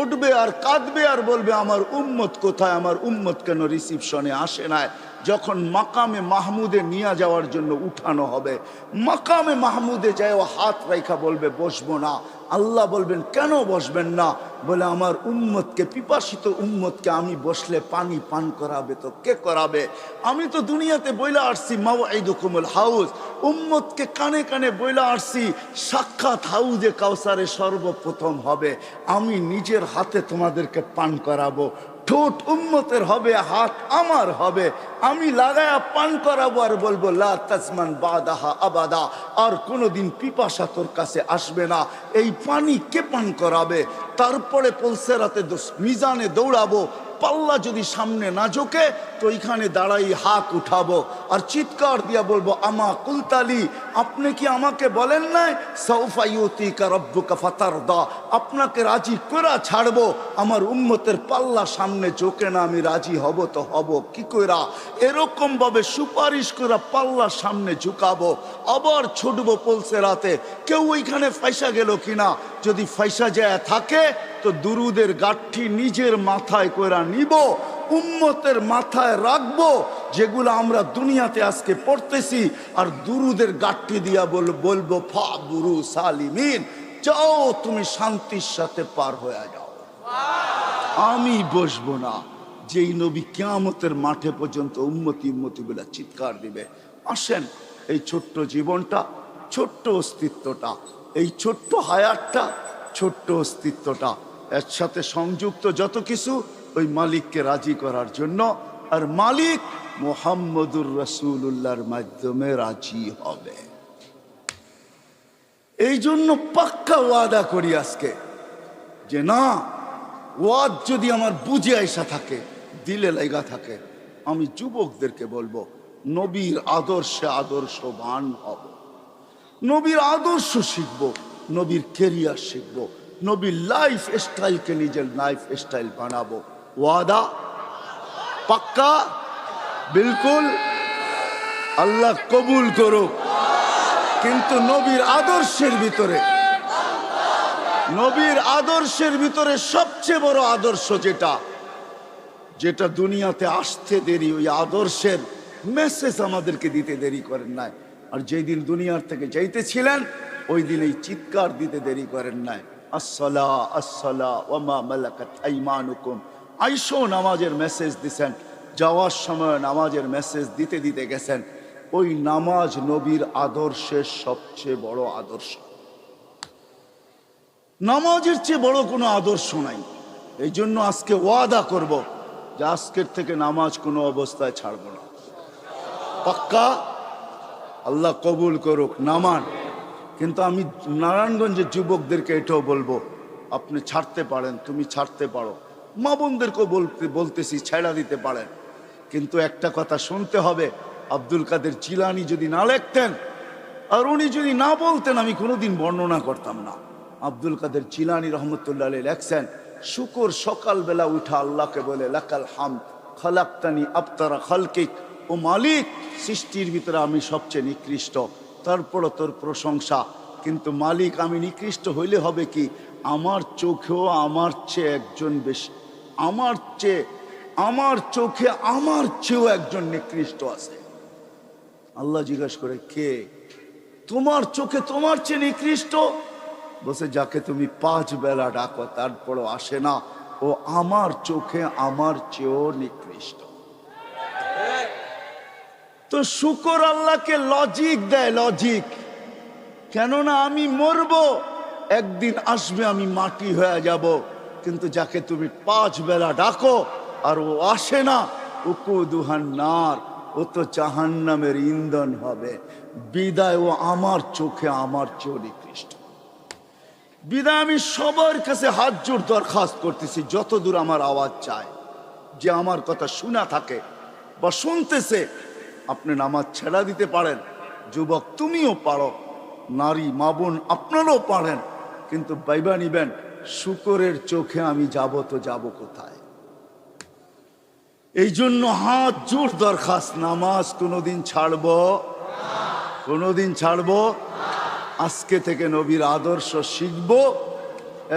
উঠবে আর কাঁদবে আর বলবে আমার উম্মত কোথায়, আমার উম্মত কেন রিসিপশনে আসে না? যখন মাকামে মাহমুদে নিয়ে যাওয়ার জন্য উঠানো হবে, মাকামে মাহমুদে যায় ও হাত রেখা বলবে বসবো না। আল্লাহ বলবেন কেন বসবেন না? বলে আমার উম্মতকে, পিপাসিত উম্মতকে আমি বসলে পানি পান করাবে তো কে করাবে? আমি তো দুনিয়াতে বইলা আসছি মাওয়াইদুকুমুল হাউজ, উম্মতকে কানে কানে বইলা আসছি সাক্ষাৎ হাউজে কাউসারে সর্বপ্রথম হবে, আমি নিজের হাতে তোমাদেরকে পান করাবো। ঠোঁট উম্মতের হবে, হাত আমার হবে, আমি লাগায়া পান করাবো আর বলবো লা তাজমান বাদাহা আবাদা, আর কোনোদিন পিপাসা তোর কাছে আসবে না। এই পানি কে পান করাবে? তারপরে পুলসেরাতে মিজানে দৌড়াবো, পাল্লা যদি সামনে না ঝোঁকে তো এখানে দাঁড়াই হাত উঠাবো আর চিৎকার দিয়া বলবো আমা কুলতালি, আপনি কি আমাকে বলেন নাই সাউফা ইউতিকা রাব্বুকা ফাতারদা, আপনাকে রাজি কইরা ছাড়বো। আমার উম্মতের পাল্লা সামনে ঝোঁকে না, আমি রাজি হব তো হব কি কইরা? এরকম ভাবে সুপারিশ করে পাল্লা সামনে ঝুঁকাবো, আবার ছুটবো পুলসেরাতে। কেউ ওইখানে ফাইসা গেল কিনা, যদি ফাইসা যায় থাকে তো দুরুদের গাঠি নিজের মাথায় কইরা নিব, উম্মতের মাথায় রাখবো, যেগুলো আমরা দুনিয়াতে আজকে পড়তেছি, আর দুরুদের গাঠি দিয়া বলবো ফা বুরু সালিমিন, যাও তুমি শান্তির সাথে পার হয়ে যাও, আমি বসবো না। যেই নবী কিয়ামতের মাঠে পর্যন্ত উম্মতি উম্মতি বলে চিৎকার দিবে। আসেন, এই ছোট্ট জীবনটা, ছোট্ট অস্তিত্বটা, এই ছোট্ট হায়াতটা, ছোট্ট অস্তিত্বটা এর সাথে সংযুক্ত যত কিছু ওই মালিককে রাজি করার জন্য, আর মালিক মুহাম্মদুর রাসূলুল্লাহর মাধ্যমে রাজি হবে। এই জন্য পাক্কা ওয়াদা করি আজকে যে না, ওয়াদ যদি আমার বুঝে আইসা থাকে, দিলে লাগা থাকে, আমি যুবকদেরকে বলবো নবীর আদর্শে আদর্শবান হব, নবীর আদর্শ শিখব, নবীর কেরিয়ার শিখব, নবীর লাইফ স্টাইলকে নিজের লাইফ স্টাইল বানাবো। ওয়াদা পাক্কা? বিলকুল। আল্লাহ কবুল করুক। কিন্তু নবীর আদর্শের ভিতরে, নবীর আদর্শের ভিতরে সবচেয়ে বড় আদর্শ যেটা, যেটা দুনিয়াতে আসতে দেরি, ওই আদর্শের মেসেজ আমাদেরকে দিতে দেরি করেন নাই। আর যেই দিন দুনিয়ার থেকে যাইতেছিলেন ওই দিন এই চিৎকার দিতে দেরি করেন নাই, আসসালা আসসালা ওয়া মা মালাকাত আইমানুকুম। আইসো নামাজের মেসেজ দিছেন, যাওয়ার সময় নামাজের মেসেজ দিতে দিতে গেছেন। ওই নামাজ নবীর আদর্শের সবচেয়ে বড় আদর্শ। নামাজের চেয়ে বড় কোনো আদর্শ নাই। এই জন্য আজকে ওয়াদা করব যে আজকের থেকে নামাজ কোনো অবস্থায় ছাড়ব না। পাক্কা? আল্লাহ কবুল করুক। নামান। কিন্তু আমি নারায়ণগঞ্জের যুবকদেরকে এটাও বলবো, আপনি ছাড়তে পারেন, তুমি ছাড়তে পারো, মা বোনদেরকেও বলতেছি ছাড়া দিতে পারেন, কিন্তু একটা কথা শুনতে হবে, আব্দুল কাদের জিলানী যদি না লিখতেন আর উনি যদি না বলতেন, আমি কোনোদিন বর্ণনা করতাম না। আব্দুল কাদের জিলানী রহমতুল্লাহ আলাইহি লেখছেন, শুকর সকালবেলা উঠা আল্লাহকে বলে লাকাল হামদ খালাকতানি আবতারা খালকিক, ও মালিক সৃষ্টির ভিতরে আমি সবচেয়ে নিকৃষ্ট, তারপরও তোর প্রশংসা। কিন্তু মালিক আমি নিকৃষ্ট হইলে হবে কি, আমার চোখেও আমার চেয়ে একজন বেশি, আমার চোখে আমার চেয়েও একজন নিকৃষ্ট আছে। আল্লাহ জিজ্ঞাসা করে কে? তোমার চোখে তোমার চেয়ে নিকৃষ্ট? বসে যাকে তুমি 5 বেলা ডাকো তারপরও আসে না, ও আমার চোখে আমার চেয়েও নিকৃষ্ট। তো শুকর আল্লাহকে লজিক দেয়, লজিক। কেননা আমি মরবো, একদিন আসবে আমি মাটি হয়ে যাব, কিন্তু যাকে তুমি 5 বেলা ডাকো আর ও আসে না, উকুদুহান নার, ও তো জাহান্নামের ইন্ধন হবে। বিদায় ও আমার চোখে আমার চেয়েও নিকৃষ্ট। বিদায় আমি সবার কাছে হাত জোড় দরখাস্ত করতেছি, যতদূর আমার আওয়াজ চায়, যে আমার কথা শোনা থাকে বা শুনতেছে, আপনি নামাজ ছেড়া দিতে পারেন। যুবক তুমিও পারো, নারী মা বোন আপনারাও পারেন, কিন্তু বাইবা নিবেন শুকরের চোখে আমি যাব তো যাব কোথায়? এই জন্য হাত জোড় দরখাস্ত, নামাজ কোনোদিন ছাড়বো, কোনোদিন ছাড়বো। আজকে থেকে নবীর আদর্শ শিখব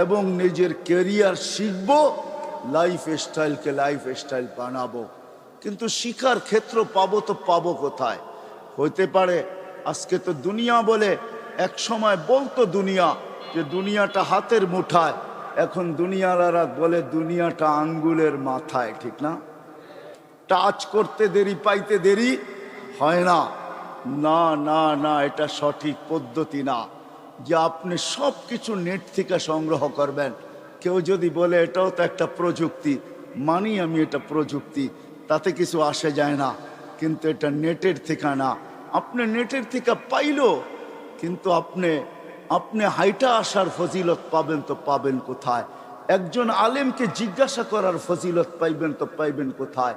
এবং নিজের ক্যারিয়ার শিখব, লাইফ স্টাইলকে লাইফ স্টাইল বানাবো। কিন্তু শিখার ক্ষেত্র পাবো তো পাবো কোথায়? হইতে পারে আজকে তো দুনিয়া বলে, এক সময় বলতো দুনিয়া যে দুনিয়াটা হাতের মুঠায়, এখন দুনিয়ালারা বলে দুনিয়াটা আঙ্গুলের মাথায়, ঠিক না? টাচ করতে দেরি, পাইতে দেরি হয় না। না না না, এটা সঠিক পদ্ধতি না যে আপনি সব কিছু নেট থেকে সংগ্রহ করবেন। কেউ যদি বলে এটাও তো একটা প্রযুক্তি, মানি আমি এটা প্রযুক্তি, তাতে কিছু আসে যায় না, কিন্তু এটা নেটের থেকে না। আপনি নেটের থেকে পাইলো, কিন্তু আপনি হাইটা আসার ফজিলত পাবেন তো পাবেন কোথায়? একজন আলেমকে জিজ্ঞাসা করার ফজিলত পাইবেন তো পাইবেন কোথায়?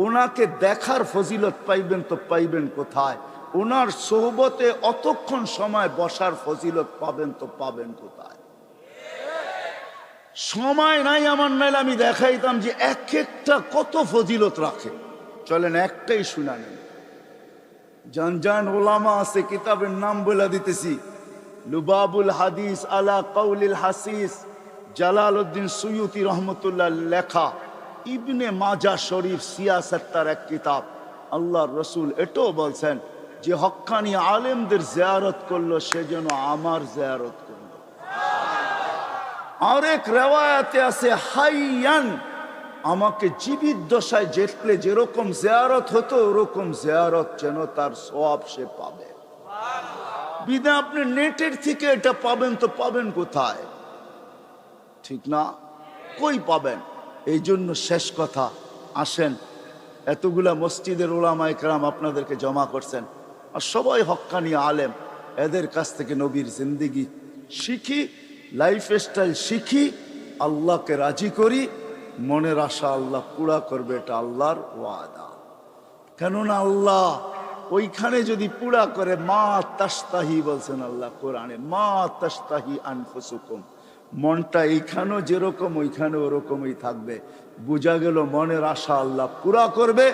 ওনাকে দেখার ফজিলত পাইবেন তো পাইবেন কোথায়? ওনার সোহবতে অতক্ষণ সময় বসার ফজিলত পাবেন তো পাবেন কোথায়? সময় নাই আমার, নাইলে আমি দেখাইতাম যে এক একটা কত ফজিলত রাখে। চলেন একটাই শুনা নেন। জান জান ওলামা আছে, কিতাবের নাম বলে দিতেছি। লুবাবুল হাদিস আলা কাউলিল হাসিস, জালালউদ্দিন সুয়ুতি রহমতুল্লাহ লেখা। ইবনে মাজা শরীফ সিয়াসত তার এক কিতাব। আল্লাহর রসুল এটাও বলছেন যে হক্কানি আলেমদের জিয়ারত করলো সে যেন আমার জিয়ারত করলো। আরেক রেওয়ায়াতে আছে হাইয়ান, আমাকে জীবিত দশায় যেতলে যেরকম জিয়ারত হতো ওরকম জিয়ারত যেন তার সওয়াব সে পাবে। বিদা আপনি নেটের থেকে এটা পাবেন তো পাবেন কোথায়? ঠিক না? কই পাবেন? এই জন্য শেষ কথা, আসেন, এতগুলা মসজিদের ওলামায়ে কেরাম আপনাদেরকে জমা করছেন, আর সবাই হক্কানি আলেম, এদের কাছ থেকে নবীর জিন্দেগি শিখি, লাইফ স্টাইল শিখি, আল্লাহকে রাজি করি, মনের আশা আল্লাহ পুরা করবে, এটা আল্লাহর ওয়াদা। কেননা আল্লাহ ওইখানে যদি পুরা করে, মা তাস্তাহি বলছেন আল্লাহ কোরআনে, মা তাস্তাহি আনফুসুকুম, মনটা এইখানেও যেরকম ওইখানে ওরকমই থাকবে। বোঝা গেল মনের আশা আল্লাহ পুরা করবে।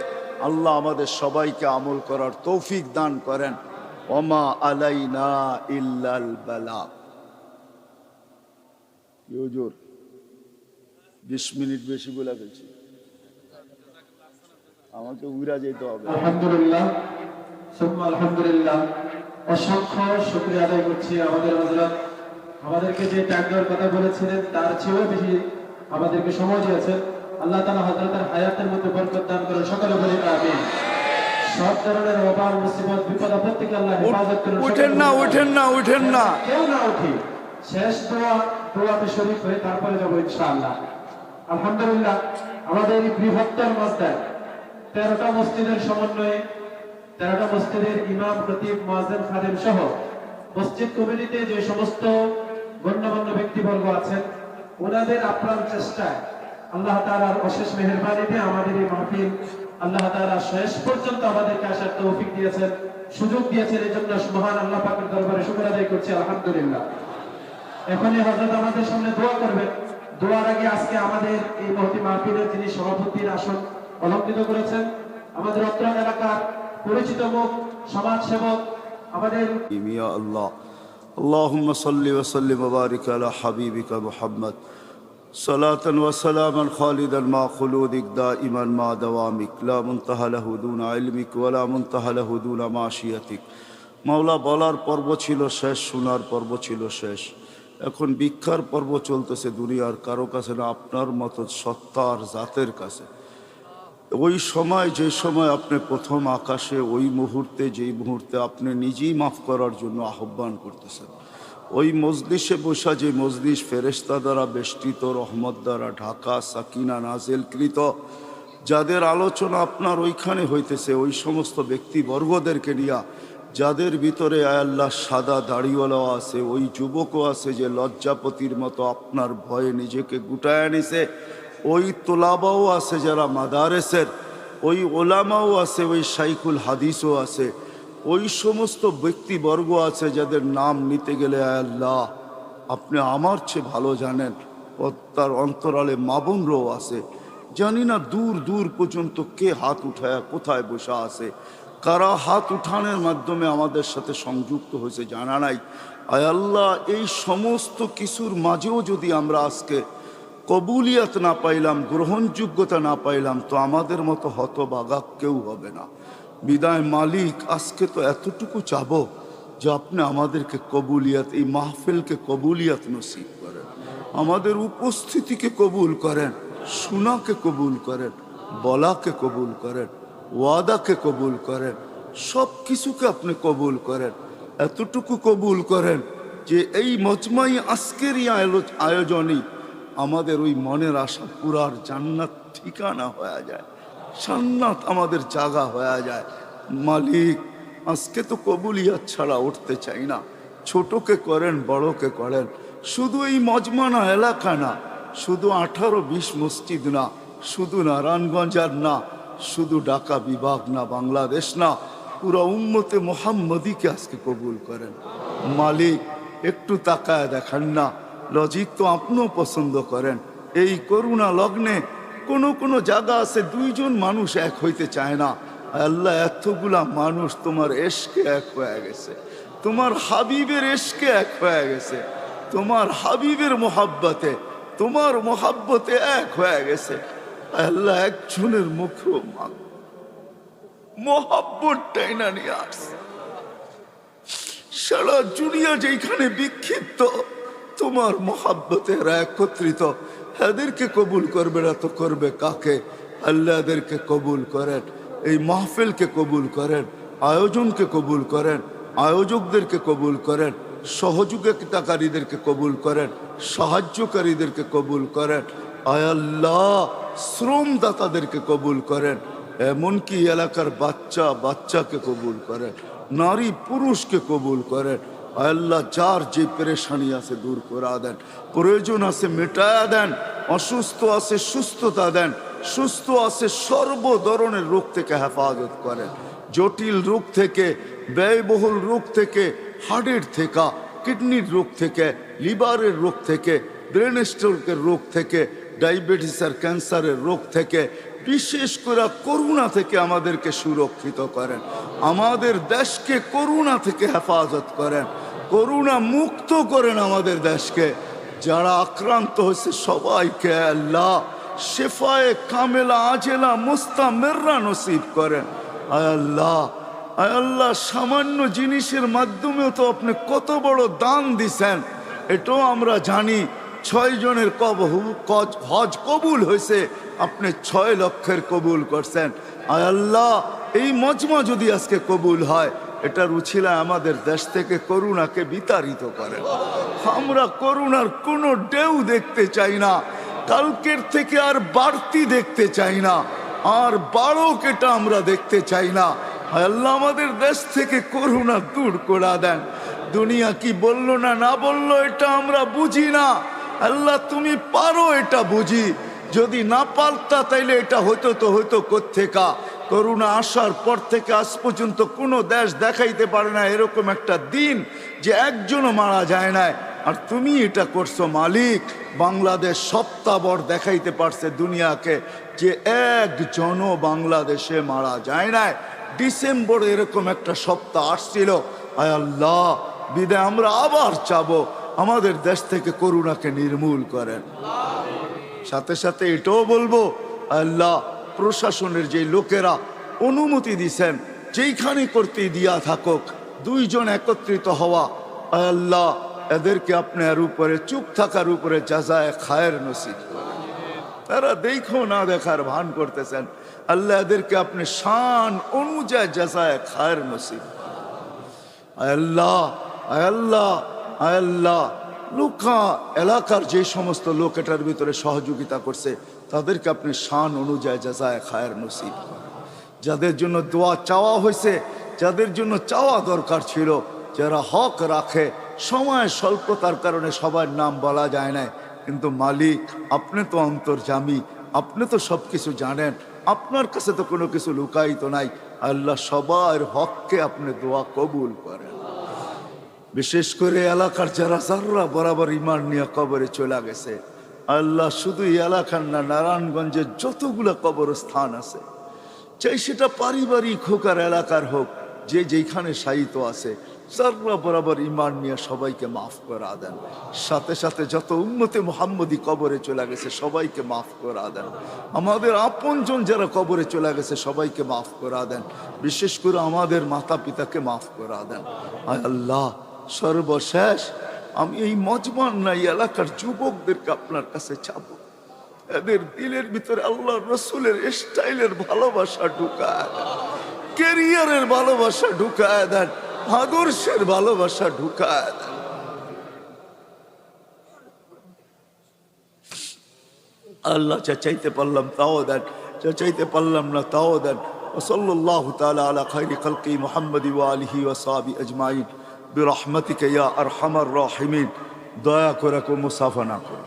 আল্লাহ আমাদের সবাইকে আমল করার তৌফিক দান করেন। ওমা আলাইনা ইল্লাল বালাগ। হুজুর 20 মিনিট বেশি বলে ফেলছি, আমাকে উড়া যেতে হবে। আলহামদুলিল্লাহ, সুম্মা আলহামদুলিল্লাহ, অসংখ্য শুকরিয়া আদায় করছি আমাদের হযরত আমাদেরকে যে টাইম দেওয়ার কথা বলেছিলেন তার চেয়েও বেশি আমাদেরকে সময় দিয়েছেন। আল্লাহ তাআলা হযরতের হায়াতের মধ্যে বরকত দান করেন, সকলে বলি আমিন। সব ধরনের ওবাল মুসিবত বিপদ আপদ থেকে আল্লাহ হেফাজত করেন। উঠেন না, উঠেন না, উঠেন না, কেউ না উঠি, শেষ দোয়াতে শরীক হয়ে তারপরে যাবো ইনশাআল্লাহ। আলহামদুলিল্লাহ, আমাদের এই বৃহত্তর মসজিদ 13টা মসজিদের সমন্বয়ে 13টা মসজিদের ইমাম, খতিব, মুয়াজ্জিন, খাদেম সহ মসজিদ কমিটিতে যে সমস্ত গণ্যমান্য ব্যক্তিবর্গ আছেন, ওনাদের আপ্রাণ চেষ্টায় আল্লাহ তাআলার অশেষ মেহেরবানিতে আমাদের এই মাহফিল আল্লাহ তাআলা শেষ পর্যন্ত আমাদেরকে আসার তৌফিক দিয়েছেন, সুযোগ দিয়েছেন। এই জন্য মহান আল্লাহ পাকের দরবারে শুকর আদায় করছি আলহামদুলিল্লাহ। এখনই হযরত আমাদের সামনে দোয়া করবেন। দোয়ার আগে আজকে আমাদের এই মহতি মাহফিলের যিনি সভাপতির আসন অলঙ্কৃত করেছেন, আমাদের অত্র এলাকার পরিচিত মুখ সমাজ সেবক আমাদের ইয়া আল্লাহ, আল্লাহুম্মা সাল্লি ওয়া সাল্লিম ওয়া বারিক আলা হাবিবিকা মুহাম্মদ সালাতান ওয়া সালামান খালিদান মা খুলুদিক দাইমান মা দাওয়ামিক লা মুনতাহা লাহু দুনা ইলমিক ওয়া লা মুনতাহা লাহু দুনা মাশিয়াতিক। মাওলা, বলার পর্ব ছিল শেষ, শোনার পর্ব ছিল শেষ, এখন ভিক্ষার পর্ব চলতেছে দুনিয়ার কারো কাছে না, আপনার মতো সত্তার জাতের কাছে। ওই সময়, যে সময় আপনি প্রথম আকাশে, ওই মুহূর্তে, যেই মুহূর্তে আপনি নিজেই মাফ করার জন্য আহ্বান করতেছেন, ওই মজলিসে বসা, যে মজলিস ফেরেশতা দ্বারা বেষ্টিত, রহমত দ্বারা ঢাকা, সাকিনা নাজেলকৃত, যাদের আলোচনা আপনার ওইখানে হইতেছে, ওই সমস্ত ব্যক্তিবর্গদেরকে নিয়া, যাদের ভিতরে আল্লাহ সাদা দাড়িওয়ালাও আছে, ওই যুবকও আছে যে লজ্জাপতির মতো আপনার ভয়ে নিজেকে গুটায় নিছে, ওই তোলাবাও আছে যারা মাদারেসের, ওই ওলামাও আছে, ওই শাইখুল হাদিসও আছে, ওই সমস্ত ব্যক্তিবর্গ আছে যাদের নাম নিতে গেলে আল্লাহ আপনি আমার চেয়ে ভালো জানেন। তার অন্তরালে মা বোনরাও আছে, জানি না দূর দূর পর্যন্ত কে হাত উঠায় কোথায় বসা আছে, কারা হাত উঠানোর মাধ্যমে আমাদের সাথে সংযুক্ত হয়েছে জানা নাই। আয় আল্লাহ, এই সমস্ত কিছুর মাঝেও যদি আমরা আজকে কবুলিয়ত না পাইলাম, গ্রহণযোগ্যতা না পাইলাম, তো আমাদের মতো হতভাগা কেউ হবে না। বিদায় মালিক, আজকে তো এতটুকু চাবো যে আপনি আমাদেরকে কবুলিয়ত, এই মাহফিলকে কবুলিয়ত নসিব করেন, আমাদের উপস্থিতিকে কবুল করেন, শোনাকে কবুল করেন, বলাকে কবুল করেন, ওয়াদাকে কবুল করেন, সব কিছুকে আপনি কবুল করেন। এতটুকু কবুল করেন যে এই মজমাই আজকের এই আয়োজনই আমাদের ওই মনের আশা পুরার জান্নাত ঠিকানা হয়ে যায়, জান্নাত আমাদের জায়গা হয়ে যায়। মালিক, আজকে তো কবুলিয়াত ছাড়া উঠতে চাই না। ছোটকে করেন, বড়কে করেন, শুধু এই মজমানা এলাকা না, শুধু 18-20 মসজিদ না, শুধু নারায়ণগঞ্জ আর না, শুধু ঢাকা বিভাগ না, বাংলাদেশ না, পুরো উম্মতে মোহাম্মদীকে আজকে কবুল করেন। মালিক, একটু তাকায় দেখান না, লজিক তো আপনিও পছন্দ করেন। এই করুণা লগ্নে কোনো জায়গা আছে 2 জন মানুষ এক হইতে চায় না। আল্লাহ, এতগুলা মানুষ তোমার এশকে এক হয়ে গেছে, তোমার হাবিবের এশকে এক হয়ে গেছে, তোমার হাবিবের মোহাব্বতে, তোমার মোহাব্বতে এক হয়ে গেছে। আল্লাহ, একজনের মুখেও মোহাব্বতটাই না নিয়ে আসছে। সারা দুনিয়া যেখানে বিক্ষিপ্ত, তোমার মোহাব্বতে এরা একত্রিত। এদেরকে কবুল করবে না তো করবে কাকে? আল্লাহ, এদেরকে কবুল করেন, এই মাহফিলকে কবুল করেন, আয়োজনকে কবুল করেন, আয়োজকদেরকে কবুল করেন, সহযোগিতাকারীদেরকে কবুল করেন, সাহায্যকারীদেরকে কবুল করেন। আয় আল্লাহ, শ্রমদাতাদেরকে কবুল করেন, এমনকি এলাকার বাচ্চাকে কবুল করেন, নারী পুরুষকে কবুল করেন। আল্লাহ, যার যে পেরেশানি আছে দূর করে দেন, প্রয়োজন আছে মেটায়া দেন, অসুস্থ আছে সুস্থতা দেন, সুস্থ আছে সর্ব ধরনের রোগ থেকে হেফাজত করেন, জটিল রোগ থেকে, ব্যয়বহুল রোগ থেকে, হার্টের থেকে, কিডনির রোগ থেকে, লিভারের রোগ থেকে, ব্রেন স্ট্রোকের রোগ থেকে, ডায়াবেটিস আর ক্যান্সারের রোগ থেকে, বিশেষ করে করোনা থেকে আমাদেরকে সুরক্ষিত করেন, আমাদের দেশকে করোনা থেকে হেফাজত করেন, করোনা মুক্ত করেন আমাদের দেশকে। যারা আক্রান্ত হয়েছে সবাইকে আল্লাহ শেফায়ে কামেলা আজেলা মুস্তামেররা নসিব করেন। আয় আল্লাহ, আয় আল্লাহ, সামান্য জিনিসের মাধ্যমেও তো আপনি কত বড় দান দিছেন, এটাও আমরা জানি। 6 জনের হজ কবুল হয়েছে, আপনি 6 লক্ষের কবুল করছেন। আয় আল্লাহ, এই মজমা যদি আজকে কবুল হয়, এটার উছিলা আমাদের দেশ থেকে করুণাকে বিতাড়িত করেন। আমরা করুণার কোনো ঢেউ দেখতে চাই না, কালকের থেকে আর বাড়তি দেখতে চাই না, আর বাড়ক এটা আমরা দেখতে চাই না। আল্লাহ, আমাদের দেশ থেকে করুণা দূর করে দেন। দুনিয়া কি বললো না বললো এটা আমরা বুঝি না, আল্লাহ তুমি পারো এটা বুঝি। যদি না পারতা তাইলে এটা হইতো কোত্থেকা? করোনা আসার পর থেকে আজ পর্যন্ত কোনো দেশ দেখাইতে পারে না এরকম একটা দিন যে একজনও মারা যায় না, আর তুমি এটা করছো মালিক। বাংলাদেশ সপ্তাহভর দেখাইতে পারছে দুনিয়াকে যে একজনও বাংলাদেশে মারা যায় না। ডিসেম্বরে এরকম একটা সপ্তাহ আসছিল। আয় আল্লাহ, বিদায় আমরা আবার চাবো আমাদের দেশ থেকে করোনাকে নির্মূল করেন। সাথে সাথে এটাও বলবো, আল্লাহ, প্রশাসনের যে লোকেরা অনুমতি দিছেন যেইখানে করতে দিয়া থাকুক, 2 জন একত্রিত হওয়া, আল্লাহ এদেরকে আপনার উপরে চুপ থাকার উপরে জাযায়ে খায়ের নসিব করেন। তারা দেখো না দেখার ভান করতেছেন, আল্লাহ এদেরকে আপনি শান অনুযায়ী জাযায়ে খায়ের নসিব করেন। আল্লাহ, আল্লাহ, আল্লাহ, লোকা এলাকার যে সমস্ত লোক এটার ভিতরে সহযোগিতা করছে তাদেরকে আপনি শান অনুযায়ী জাযায়ে খায়ের নসিব করেন। যাদের জন্য দোয়া চাওয়া হয়েছে, যাদের জন্য চাওয়া দরকার ছিল, যারা হক রাখে, সময় স্বল্পতার কারণে সবার নাম বলা যায় না, কিন্তু মালিক আপনি তো অন্তর্যামী, আপনি তো সব কিছু জানেন, আপনার কাছে তো কোনো কিছু লুকায়িত নাই। আল্লাহ, সবার হককে আপনি দোয়া কবুল করেন। বিশেষ করে এলাকার যারা বরাবর ইমান নিয়ে কবরে চলে গেছে, আল্লাহ শুধু এই এলাকার না, নারায়ণগঞ্জের যতগুলো কবরস্থান আছে, চাই সেটা পারিবারিক হোক আর এলাকার হোক, যে যেখানে শায়িত আছে, যারা বরাবর ইমান নিয়ে সবাইকে মাফ করা দেন। সাথে সাথে যত উম্মতে মুহাম্মদী কবরে চলে গেছে সবাইকে মাফ করা দেন। আমাদের আপনজন যারা কবরে চলে গেছে সবাইকে মাফ করা দেন। বিশেষ করে আমাদের মাতা পিতাকে মাফ করা দেন। আয় আল্লাহ, সর্বশেষ আমি এই মজমান নাই এলাকার যুবকদেরকে আপনার কাছে চাবো, এদের দিলের ভিতরে আল্লাহ রসুলের স্টাইলের ভালোবাসা ঢুকায় দেন, কেরিয়ারের ভালোবাসা ঢুকায় দেন, আদর্শের ভালোবাসা ঢুকায় দেন। আল্লাহ যা চাইতে পারলাম তাও দেন, যা চাইতে পারলাম না তাও দেন। ওসল্লাল্লাহু তাআলা আলা খায়রি খালকি মুহাম্মাদি ওয়া আলিহি ওয়া সাহবি আজমাইন বিরহমাতিকা ইয়া আরহামার রাহিমিন। দয়া করে কো মুসাফা না করো।